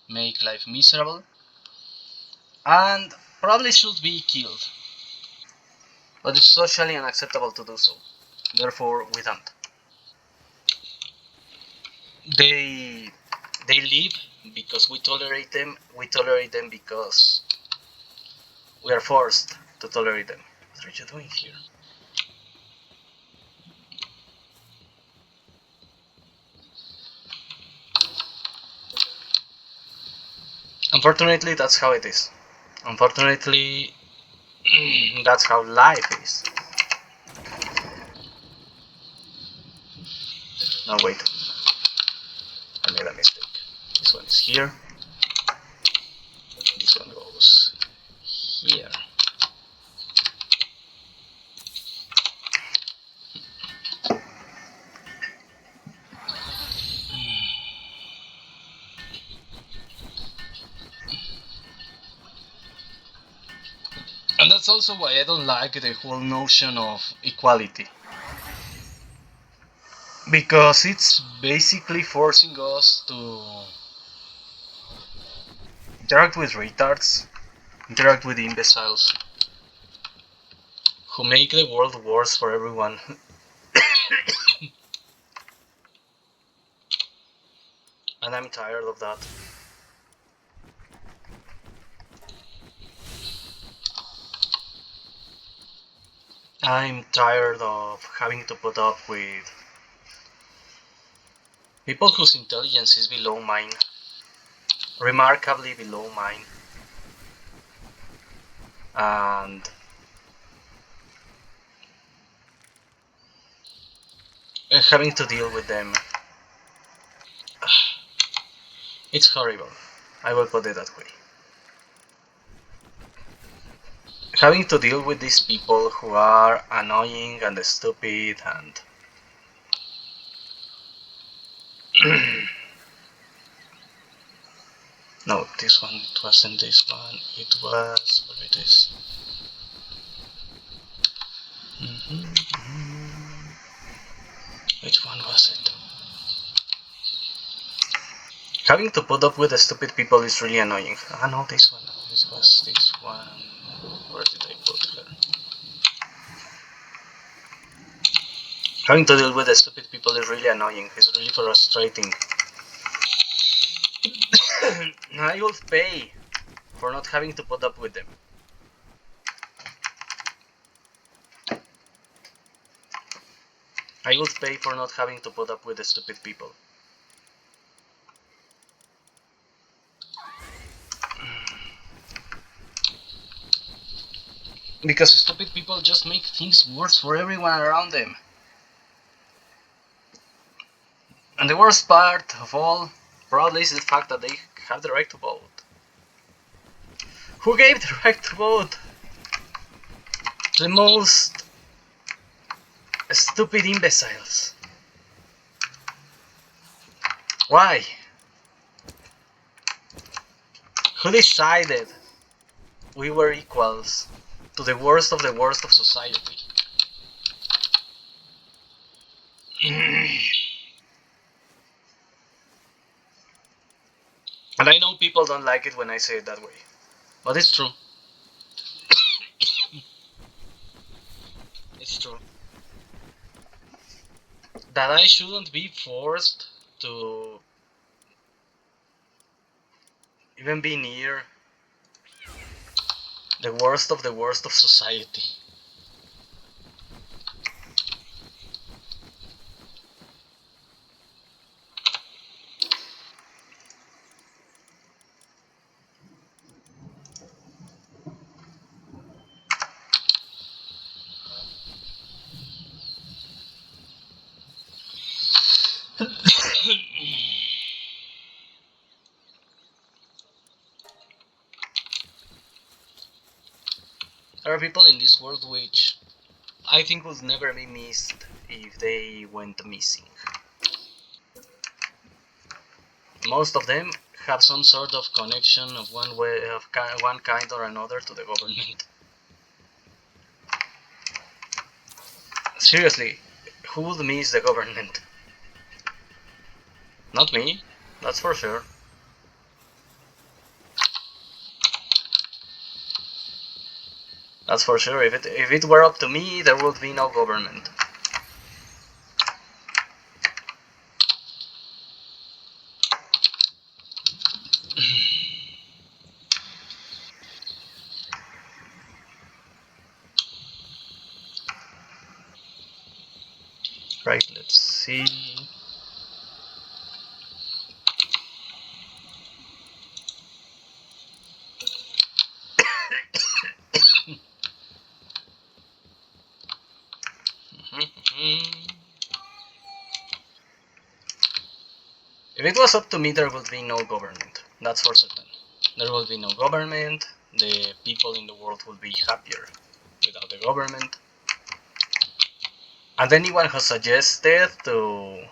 make life miserable, and probably should be killed. But it's socially unacceptable to do so. Therefore, we don't. They they live because we tolerate them. We tolerate them because we are forced to tolerate them. What are you doing here? Unfortunately, that's how it is. Unfortunately, That's how life is. No, wait. I made a mistake. This one is here. This one goes here. And that's also why I don't like the whole notion of equality. Because it's basically forcing us to interact with retards, interact with imbeciles, who make the world worse for everyone. And I'm tired of that. I'm tired of having to put up with people whose intelligence is below mine. Remarkably below mine. And having to deal with them. It's horrible. I will put it that way. Having to deal with these people who are annoying and stupid and no, this one, it wasn't this one, it was what it is. Which one was it? Having to put up with the stupid people is really annoying. Ah no, this one. This was this one. Where did I put her? Having to deal with the stupid people is really annoying. It's really frustrating. I will pay for not having to put up with them. I will pay for not having to put up with the stupid people. Because stupid people just make things worse for everyone around them. And the worst part of all, probably, is the fact that they have the right to vote. Who gave the right to vote? The most stupid imbeciles. Why? Who decided we were equals to the worst of society? And I know people don't like it when I say it that way, but it's true. It's true. That I shouldn't be forced to even be near the worst of society. There are people in this world which I think would never be missed if they went missing. Most of them have some sort of connection of one way, of one kind or another, to the government. Seriously, who would miss the government? Not me, that's for sure. That's for sure. If it were up to me, there would be no government. Right, let's see. If it was up to me, there would be no government. That's for certain. There will be no government. The people in the world will be happier without the government. And anyone who suggested to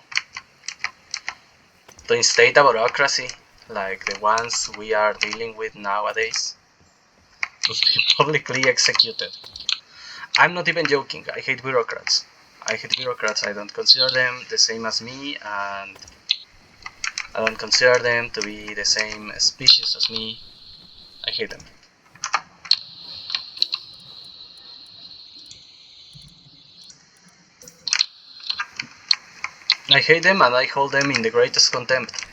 instate a bureaucracy like the ones we are dealing with nowadays would be publicly executed. I'm not even joking. I hate bureaucrats. I don't consider them the same as me, and I don't consider them to be the same species as me. I hate them. I hate them and I hold them in the greatest contempt.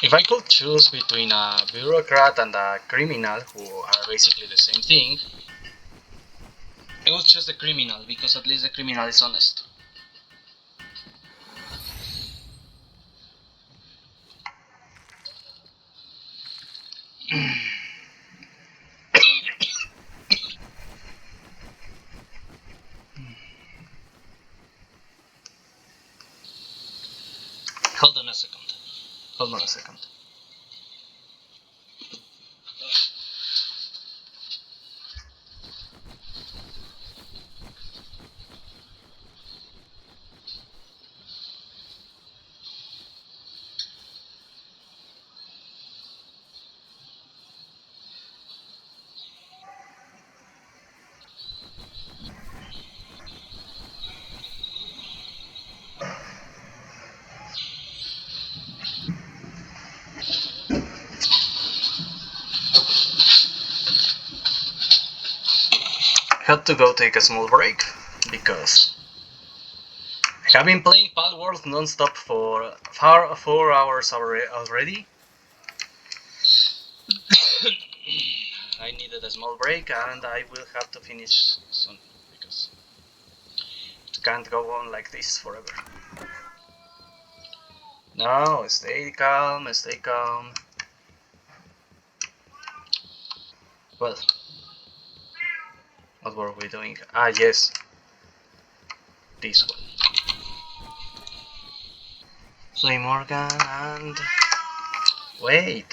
If I could choose between a bureaucrat and a criminal, who are basically the same thing, I would choose the criminal, because at least the criminal is honest. Hold on a second. Had to go take a small break, because I have been playing Palworld non-stop for 4 hours already. I needed a small break, and I will have to finish soon, because it can't go on like this forever. No, stay calm. Well, what were we doing? Ah, yes, this one. Play Morgan and... Wait.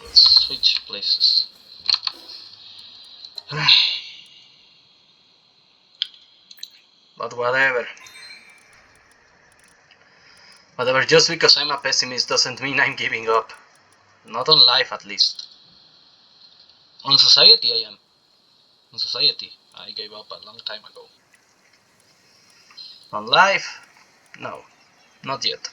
Let's switch places. But whatever. Just because I'm a pessimist doesn't mean I'm giving up. Not on life, at least. On society, I am. On society, I gave up a long time ago. On life, no. Not yet.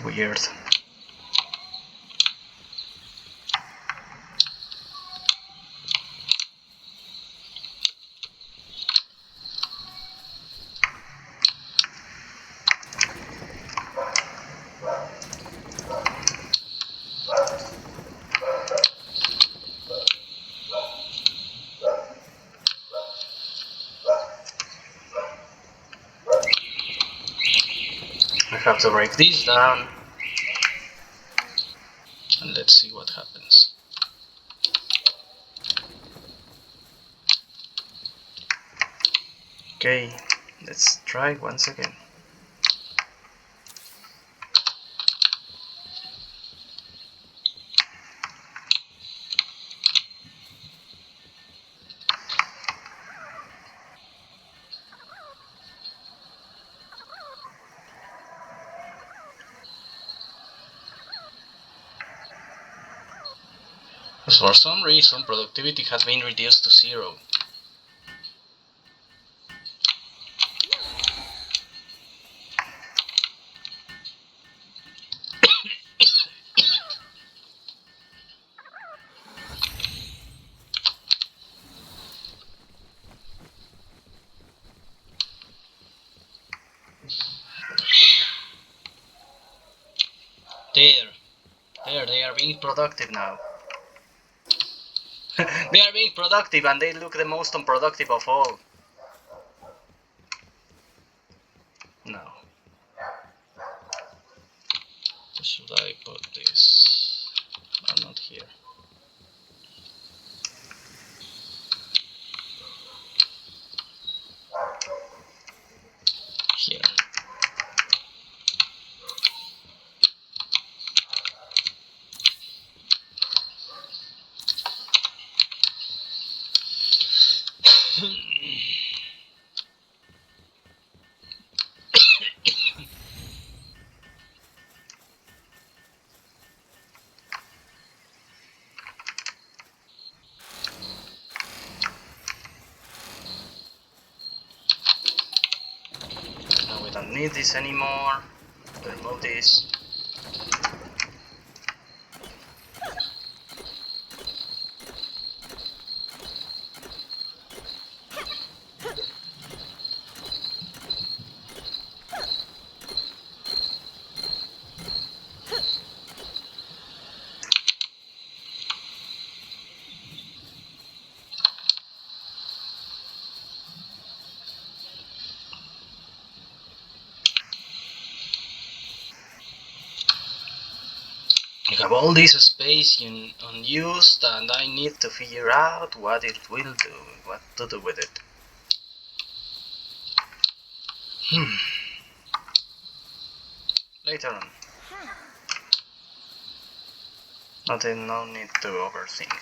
Weird. have to break this down. And let's see what happens. Okay, let's try once again. For some reason, productivity has been reduced to 0. There, they are being productive now. They are being productive and they look the most unproductive of all. No. Should I put this? Not here. Here. Now we don't need this anymore. Remove this. I have all this space unused and I need to figure out what it will do, what to do with it. Later on. No need to overthink.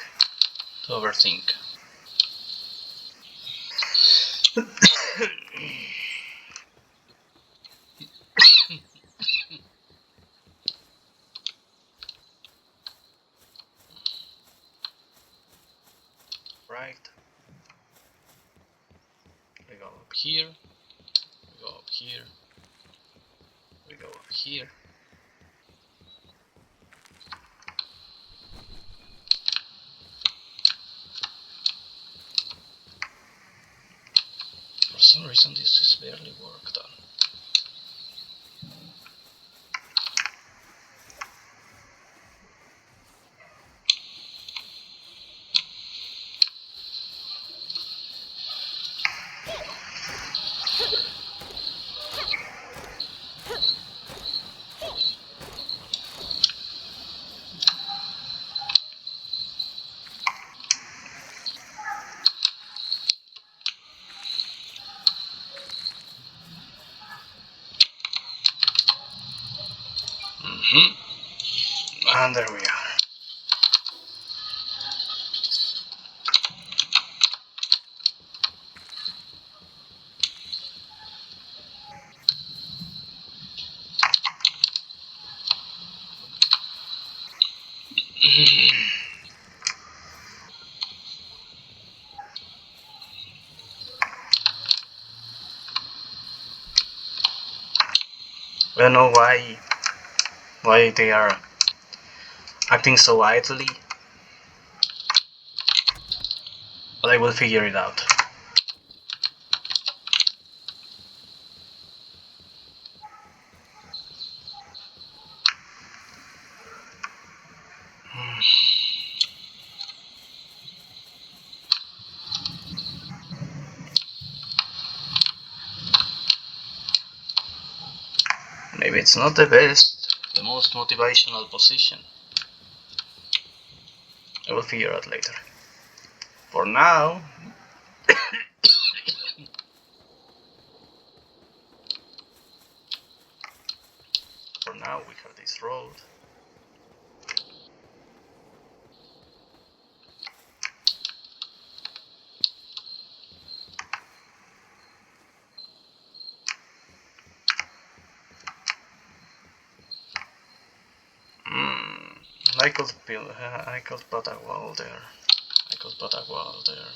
Right. We go up here. We go up here. We go up here. For some reason this is barely worked on. And there we are. I don't know why they are acting so idly, but I will figure it out. Maybe it's not the best, the most motivational position. I will figure out later. For now, we have this road. I could put a wall there.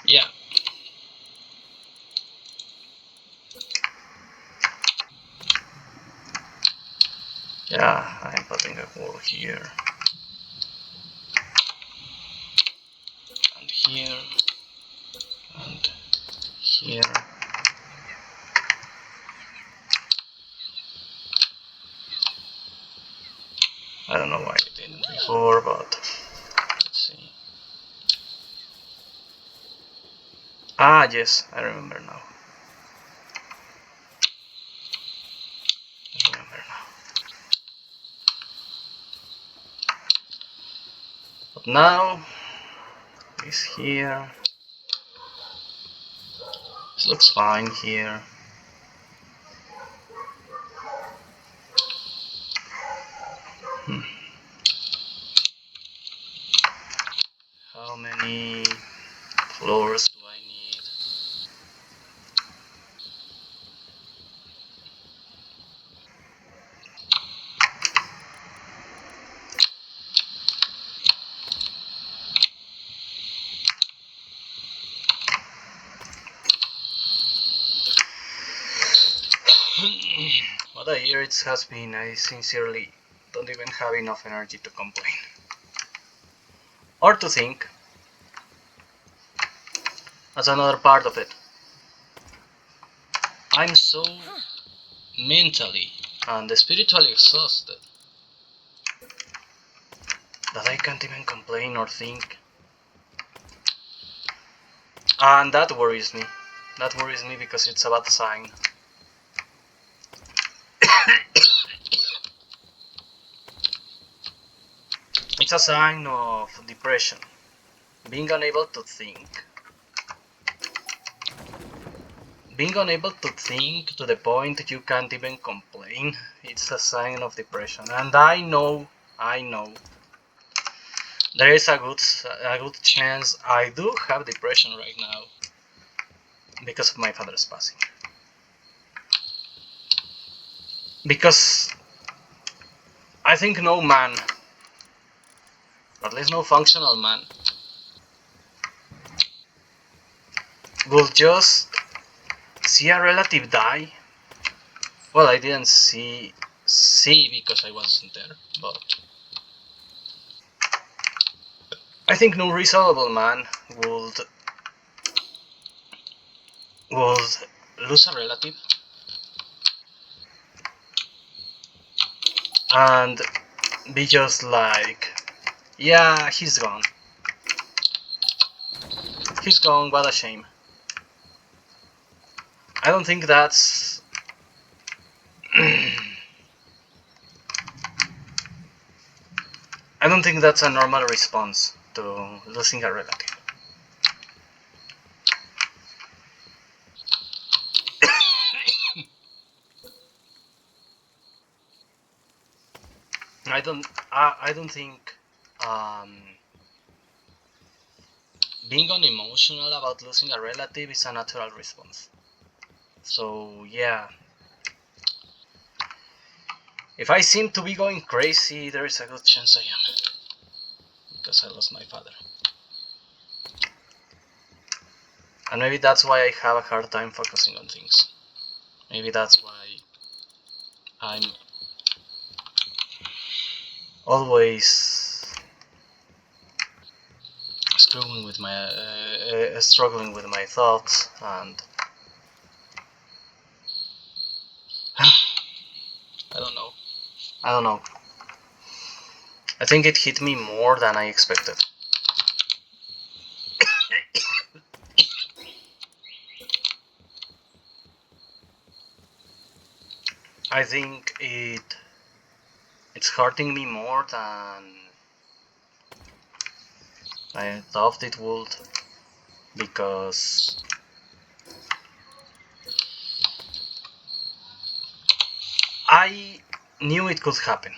Yeah. Yeah, I'm putting a wall here. And here. And here. I don't know why I didn't before, but let's see. Ah, yes, I remember now. But now, this here. This looks fine here. How many floors do I need? What I hear it has been, I sincerely don't even have enough energy to complain. Or to think. That's another part of it. I'm so mentally and spiritually exhausted that I can't even complain or think. And that worries me. That worries me because it's a bad sign. It's a sign of depression. Being unable to think. Being unable to think to the point you can't even complain, it's a sign of depression. And I know, there is a good chance I do have depression right now because of my father's passing. Because I think no man, or at least no functional man, will just see a relative die. Well, I didn't see because I wasn't there, but I think no reasonable man would lose a relative and be just like, yeah, he's gone. He's gone, what a shame. I don't think that's I don't think that's a normal response to losing a relative. I don't think being unemotional about losing a relative is a natural response. So yeah, if I seem to be going crazy, there is a good chance I am, because I lost my father. And maybe that's why I have a hard time focusing on things. Maybe that's why I'm always struggling with my thoughts, and I don't know. I think it hit me more than I expected. I think it's hurting me more than I thought it would, because I knew it could happen.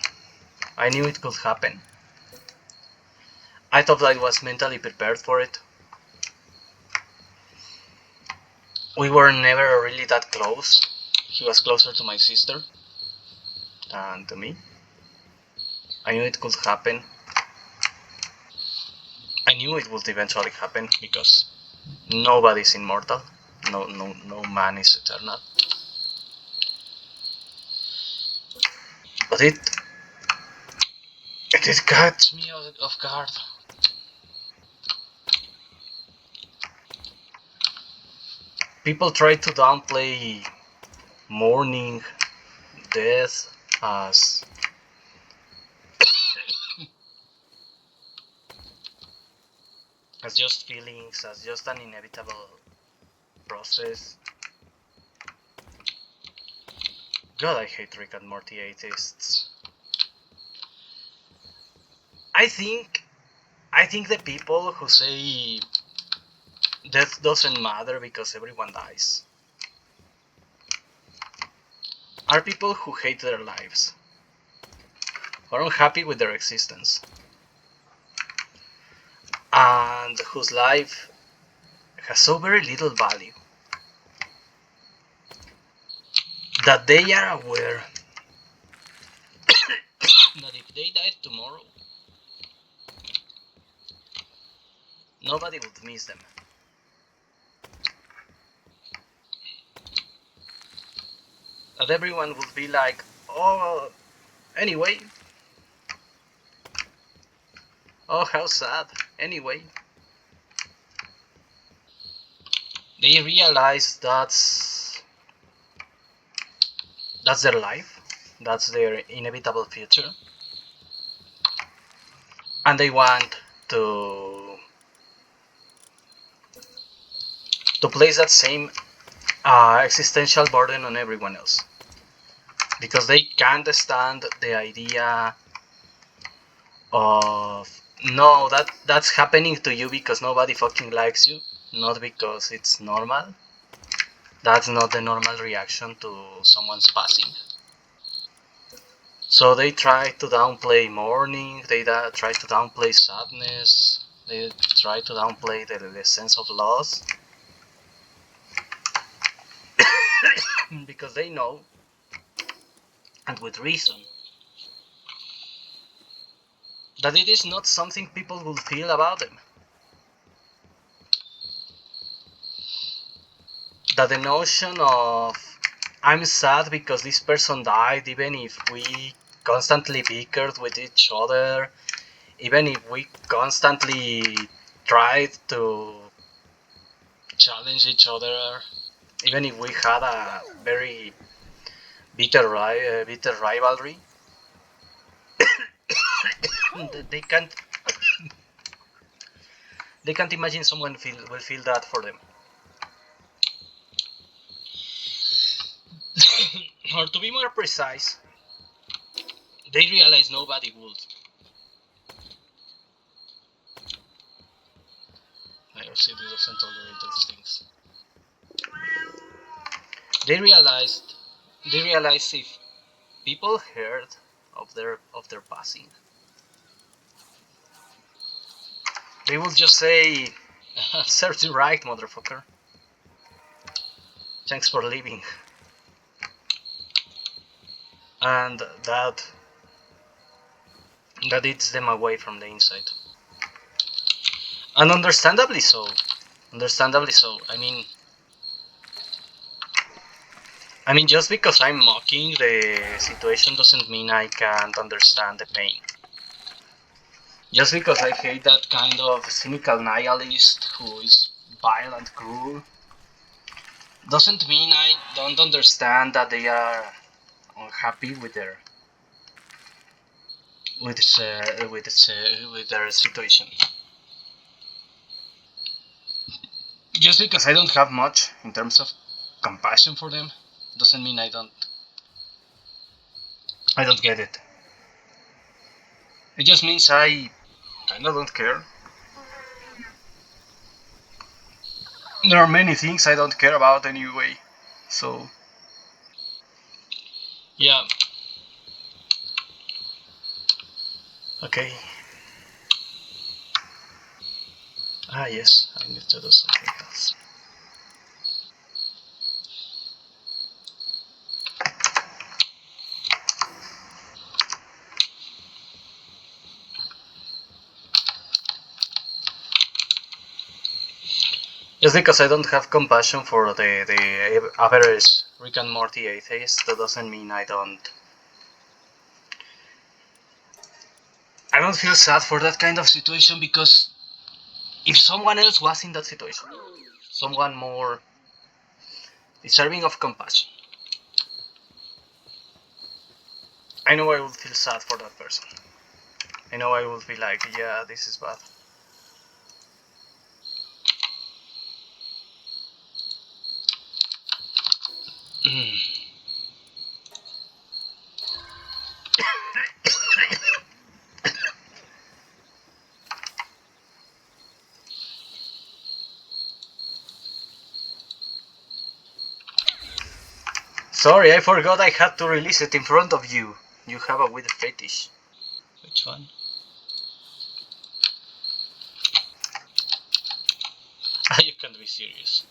I knew it could happen. I thought I was mentally prepared for it. We were never really that close. He was closer to my sister than to me. I knew it could happen. I knew it would eventually happen because nobody's immortal. No man is eternal. But it caught me off guard. People try to downplay mourning, death as just feelings, as just an inevitable process. God, I hate Rick and Morty atheists. I think the people who say death doesn't matter because everyone dies are people who hate their lives, who are unhappy with their existence, and whose life has so very little value that they are aware that if they died tomorrow, nobody would miss them. That everyone would be like, oh, anyway. Oh, how sad. Anyway. They realize that's their life. That's their inevitable future. And they want to place that same existential burden on everyone else. Because they can't stand the idea of, no, that's happening to you because nobody fucking likes you, not because it's normal. That's not the normal reaction to someone's passing. So they try to downplay mourning, they try to downplay sadness, they try to downplay the sense of loss. Because they know, and with reason, that it is not something people will feel about them. That the notion of, I'm sad because this person died, even if we constantly bickered with each other, even if we constantly tried to challenge each other, even if we had a very bitter rivalry, they can't imagine someone will feel that for them. Or to be more precise, they realize nobody would. LCD doesn't tolerate those things. They realized if people heard of their passing, they will just say, serves you right, motherfucker. Thanks for leaving. And that eats them away from the inside. And understandably so. I mean, just because I'm mocking the situation doesn't mean I can't understand the pain. Just because I hate that kind of cynical nihilist who is vile and cruel doesn't mean I don't understand that they are unhappy with their situation. Just because I don't have much in terms of compassion for them doesn't mean I don't I don't get it. It just means I kinda don't care. There are many things I don't care about anyway, so... Yeah. Okay. Ah, yes, I need to do something else. Just because I don't have compassion for the average Rick and Morty atheist, that doesn't mean I don't feel sad for that kind of situation, because if someone else was in that situation, someone more deserving of compassion, I know I would feel sad for that person. I know I would be like, yeah, this is bad. Sorry, I forgot I had to release it in front of you. You have a weird fetish. Which one? You can't be serious.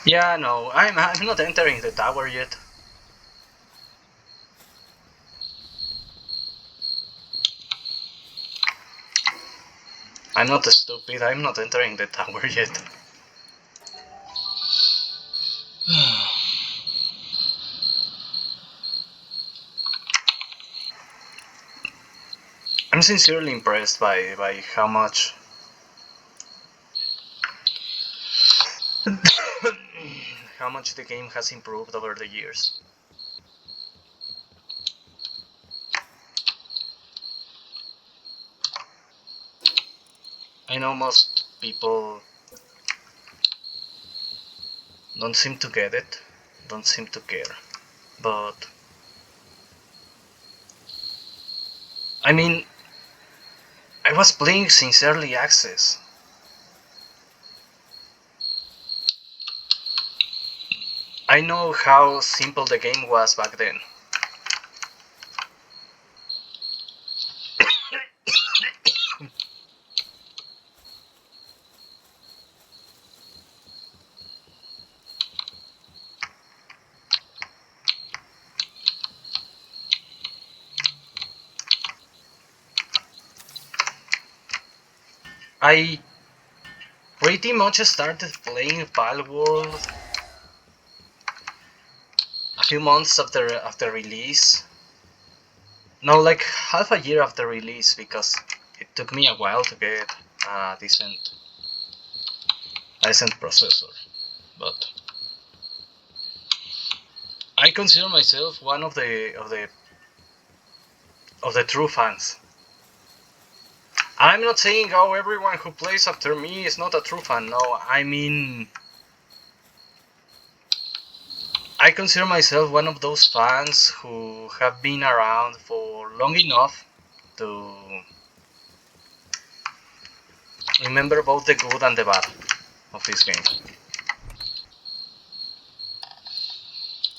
Yeah, no, I'm not entering the tower yet. I'm not stupid, I'm not entering the tower yet. I'm sincerely impressed by how much how much the game has improved over the years. I know most people don't seem to get it, don't seem to care, but I mean, I was playing since early access. I know how simple the game was back then. I pretty much started playing Palworld a few months after release. No, like half a year after release, because it took me a while to get a decent processor. But I consider myself one of the true fans. I'm not saying, oh, everyone who plays after me is not a true fan. No, I mean, I consider myself one of those fans who have been around for long enough to remember both the good and the bad of this game.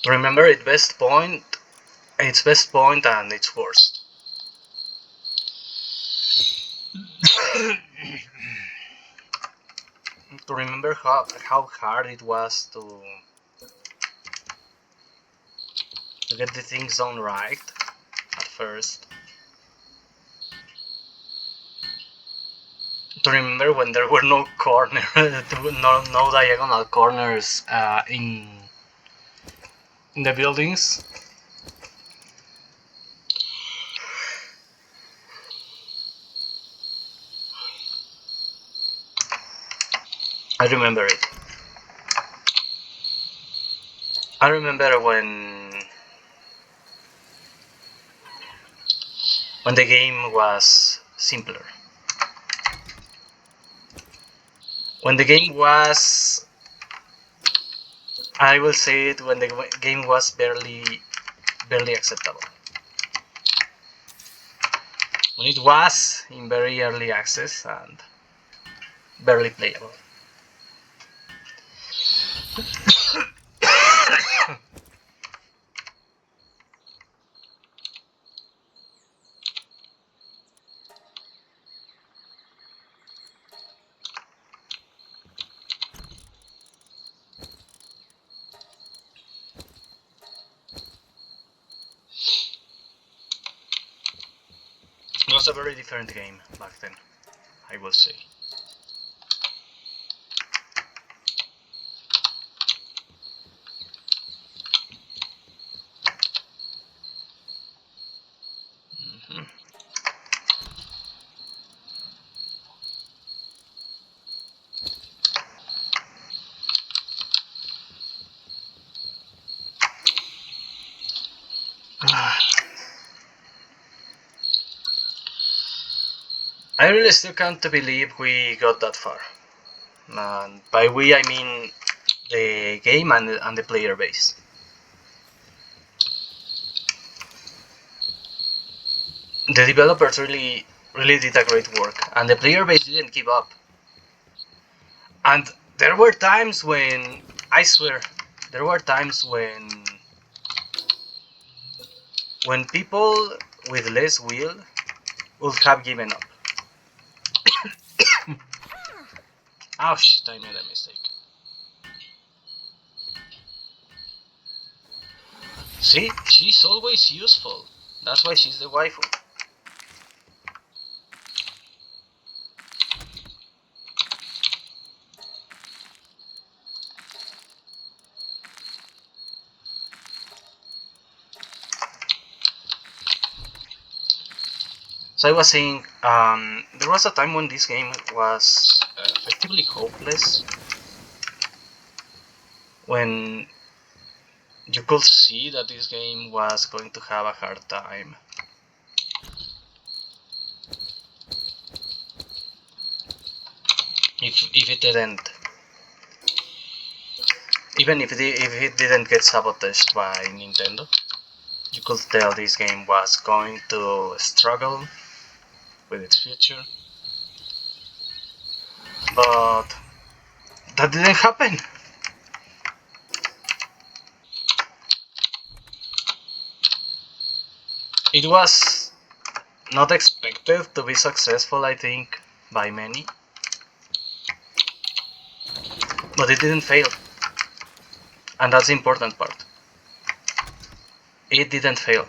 To remember its best point and its worst. To remember how hard it was to get the things done right at first. To remember when there were no corner, no diagonal corners in in the buildings. I remember it. I remember when the game was simpler. When the game was, I will say it, when the game was barely acceptable. When it was in very early access and barely playable. It was a very different game back then, I will say. I really still can't believe we got that far. And by we, I mean the game and the player base. The developers really did a great work, and the player base didn't give up. And there were times when, I swear, there were times when people with less will would have given up. Oh shit, I made a mistake. See, she's always useful. That's why she's the waifu. So I was saying, there was a time when this game was effectively hopeless. When you could see that this game was going to have a hard time. If it didn't, even if it didn't get sabotaged by Nintendo, you could tell this game was going to struggle with its future. But that didn't happen. It was not expected to be successful, I think, by many. But it didn't fail. And that's the important part. It didn't fail.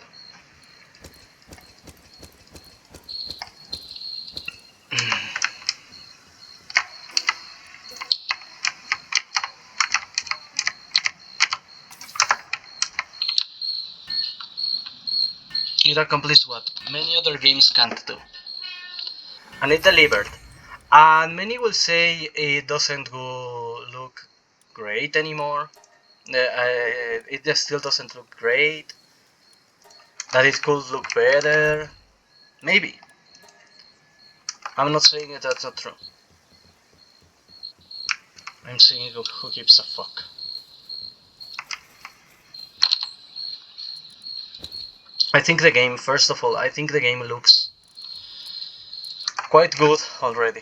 It accomplished what many other games can't do. And it delivered. And many will say it doesn't look great anymore. It just still doesn't look great. That it could look better. Maybe. I'm not saying it, that's not true. I'm saying who gives a fuck. I think the game, first of all, I think the game looks quite good already.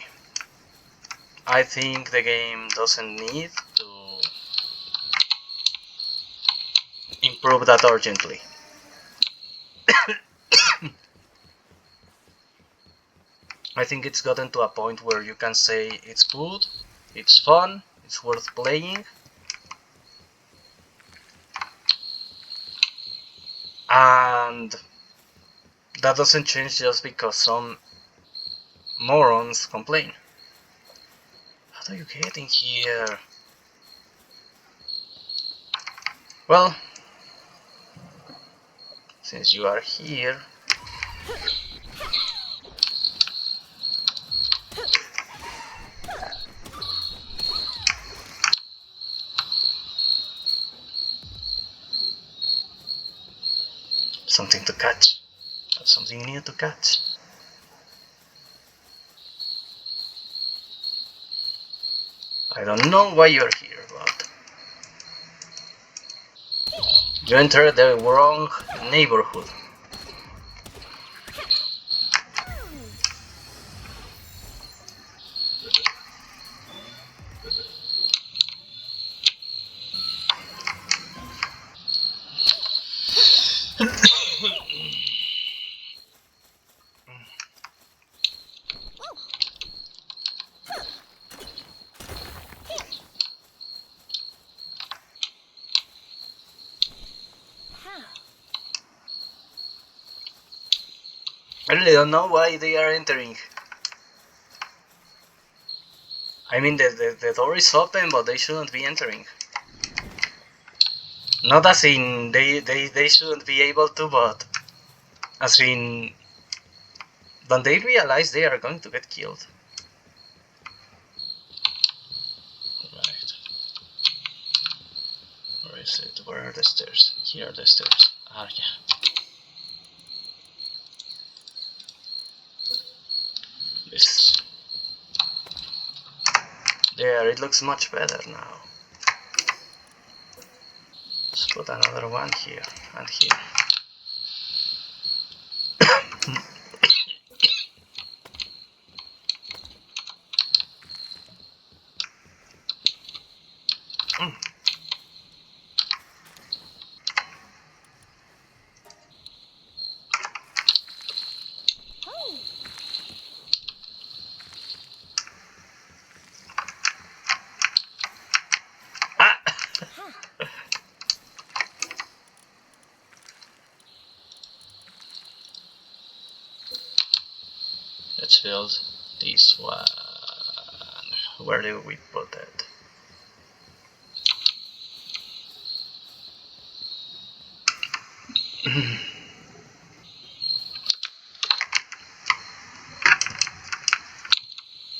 I think the game doesn't need to improve that urgently. I think it's gotten to a point where you can say it's good, it's fun, it's worth playing, and that doesn't change just because some morons complain. How do you get in here? Well, Since you are here. Something to catch. That's something new to catch. I don't know why you're here, but you entered the wrong neighborhood. I really don't know why they are entering. I mean, the door is open, but they shouldn't be entering. Not as in they shouldn't be able to, but as in, don't they realize they are going to get killed? Right. Where is it? Where are the stairs? Here are the stairs. Ah, yeah. This. There, it looks much better now. Let's put another one here and here. Let's build this one. Where do we put it?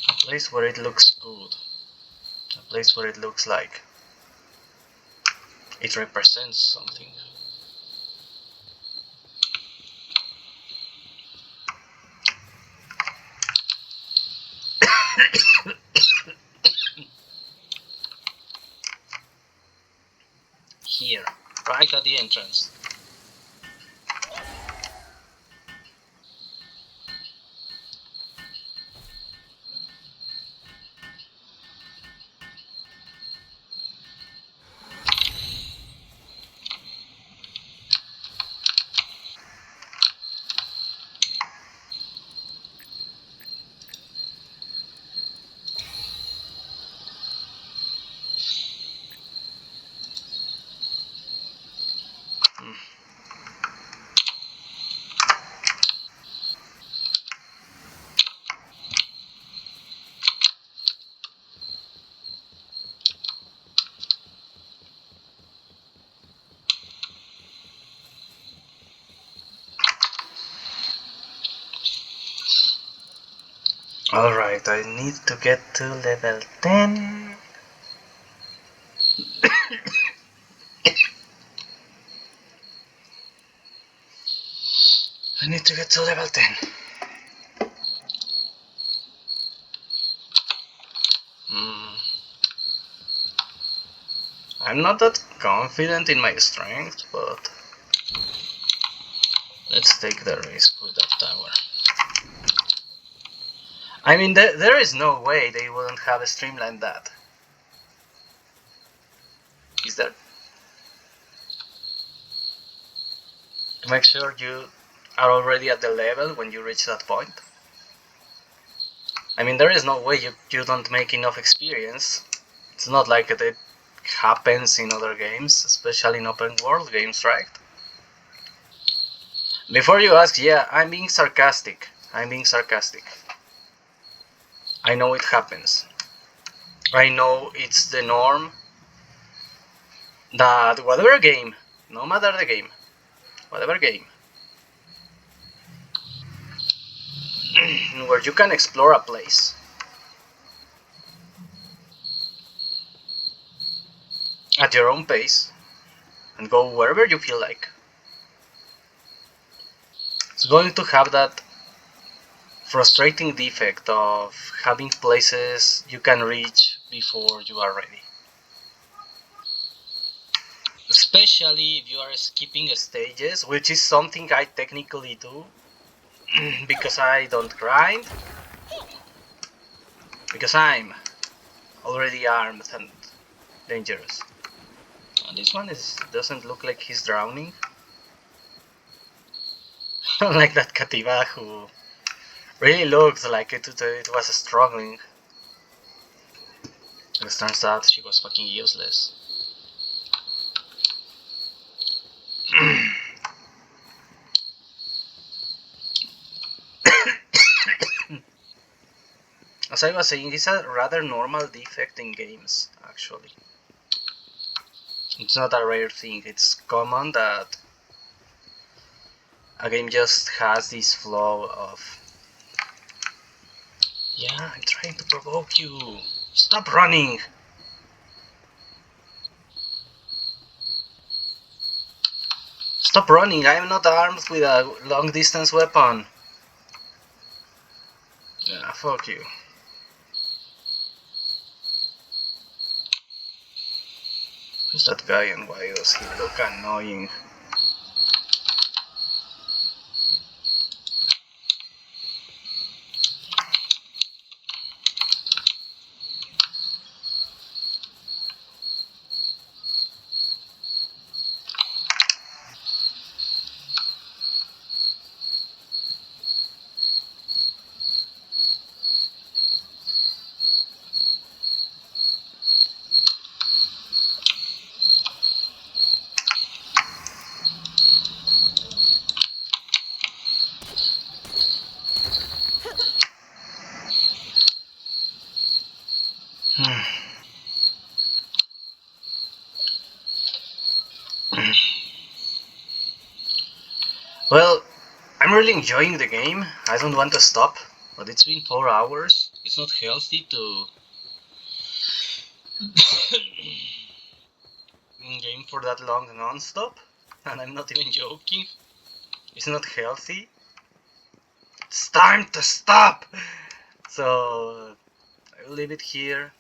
A place where it looks good. A place where it looks like it represents something. Here, right at the entrance. Alright, I need to get to level 10. I need to get to level 10. I'm not that confident in my strength, but let's take the risk with that tower. I mean, there is no way they wouldn't have a streamlined that. Is there? To make sure you are already at the level when you reach that point. I mean, there is no way you don't make enough experience. It's not like it happens in other games, especially in open world games, right? Before you ask, yeah, I'm being sarcastic. I'm being sarcastic. I know it happens. I know it's the norm that whatever game, no matter the game, whatever game, where you can explore a place at your own pace and go wherever you feel like. It's going to have that frustrating defect of having places you can reach before you are ready. Especially if you are skipping stages, which is something I technically do because I don't grind, because I'm already armed and dangerous. And this one doesn't look like he's drowning. Like that Kativa who really looked like it was struggling. It turns out she was fucking useless. As I was saying, it's a rather normal defect in games, actually. It's not a rare thing, it's common that a game just has this flow of, yeah, I'm trying to provoke you, stop running! Stop running, I am not armed with a long distance weapon. Yeah, fuck you. Who's that guy and why does he look annoying? Well, I'm really enjoying the game. I don't want to stop, but it's been 4 hours. It's not healthy to game for that long non-stop, and I'm not even joking. It's not healthy. It's time to stop! So, I will leave it here.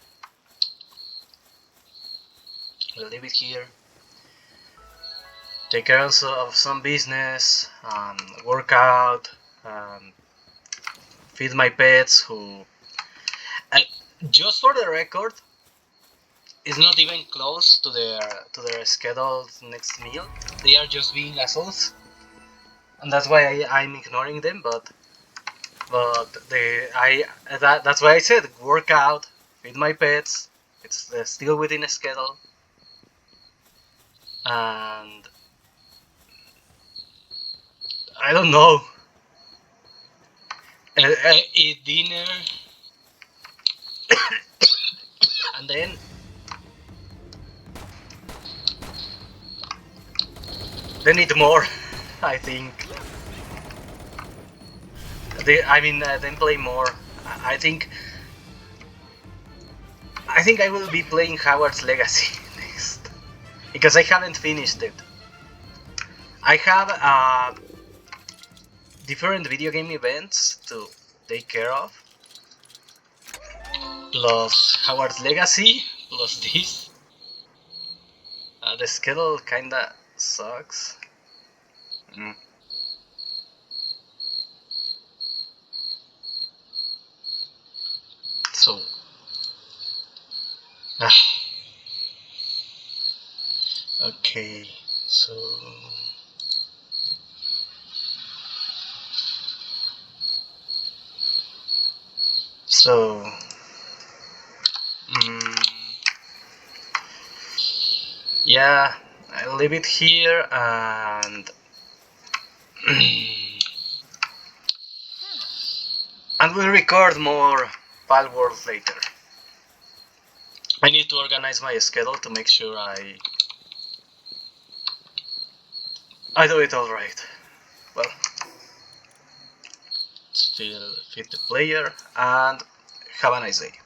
I'll leave it here. Take care also of some business, work out, feed my pets who, just for the record, is not even close to their scheduled next meal. They are just being assholes, and that's why I'm ignoring them. But that's why I said work out, feed my pets. It's still within a schedule, and I don't know. Eat dinner, and then eat more. I think. Then play more. I think I will be playing Howard's Legacy next because I haven't finished it. I have different video game events to take care of, plus Howard's Legacy, plus this. The schedule kinda sucks. So, okay, so so yeah, I'll leave it here and and we'll record more Palworld later. I need to organize my schedule to make sure I do it all right. Well, it's still fit the player, and have a nice day.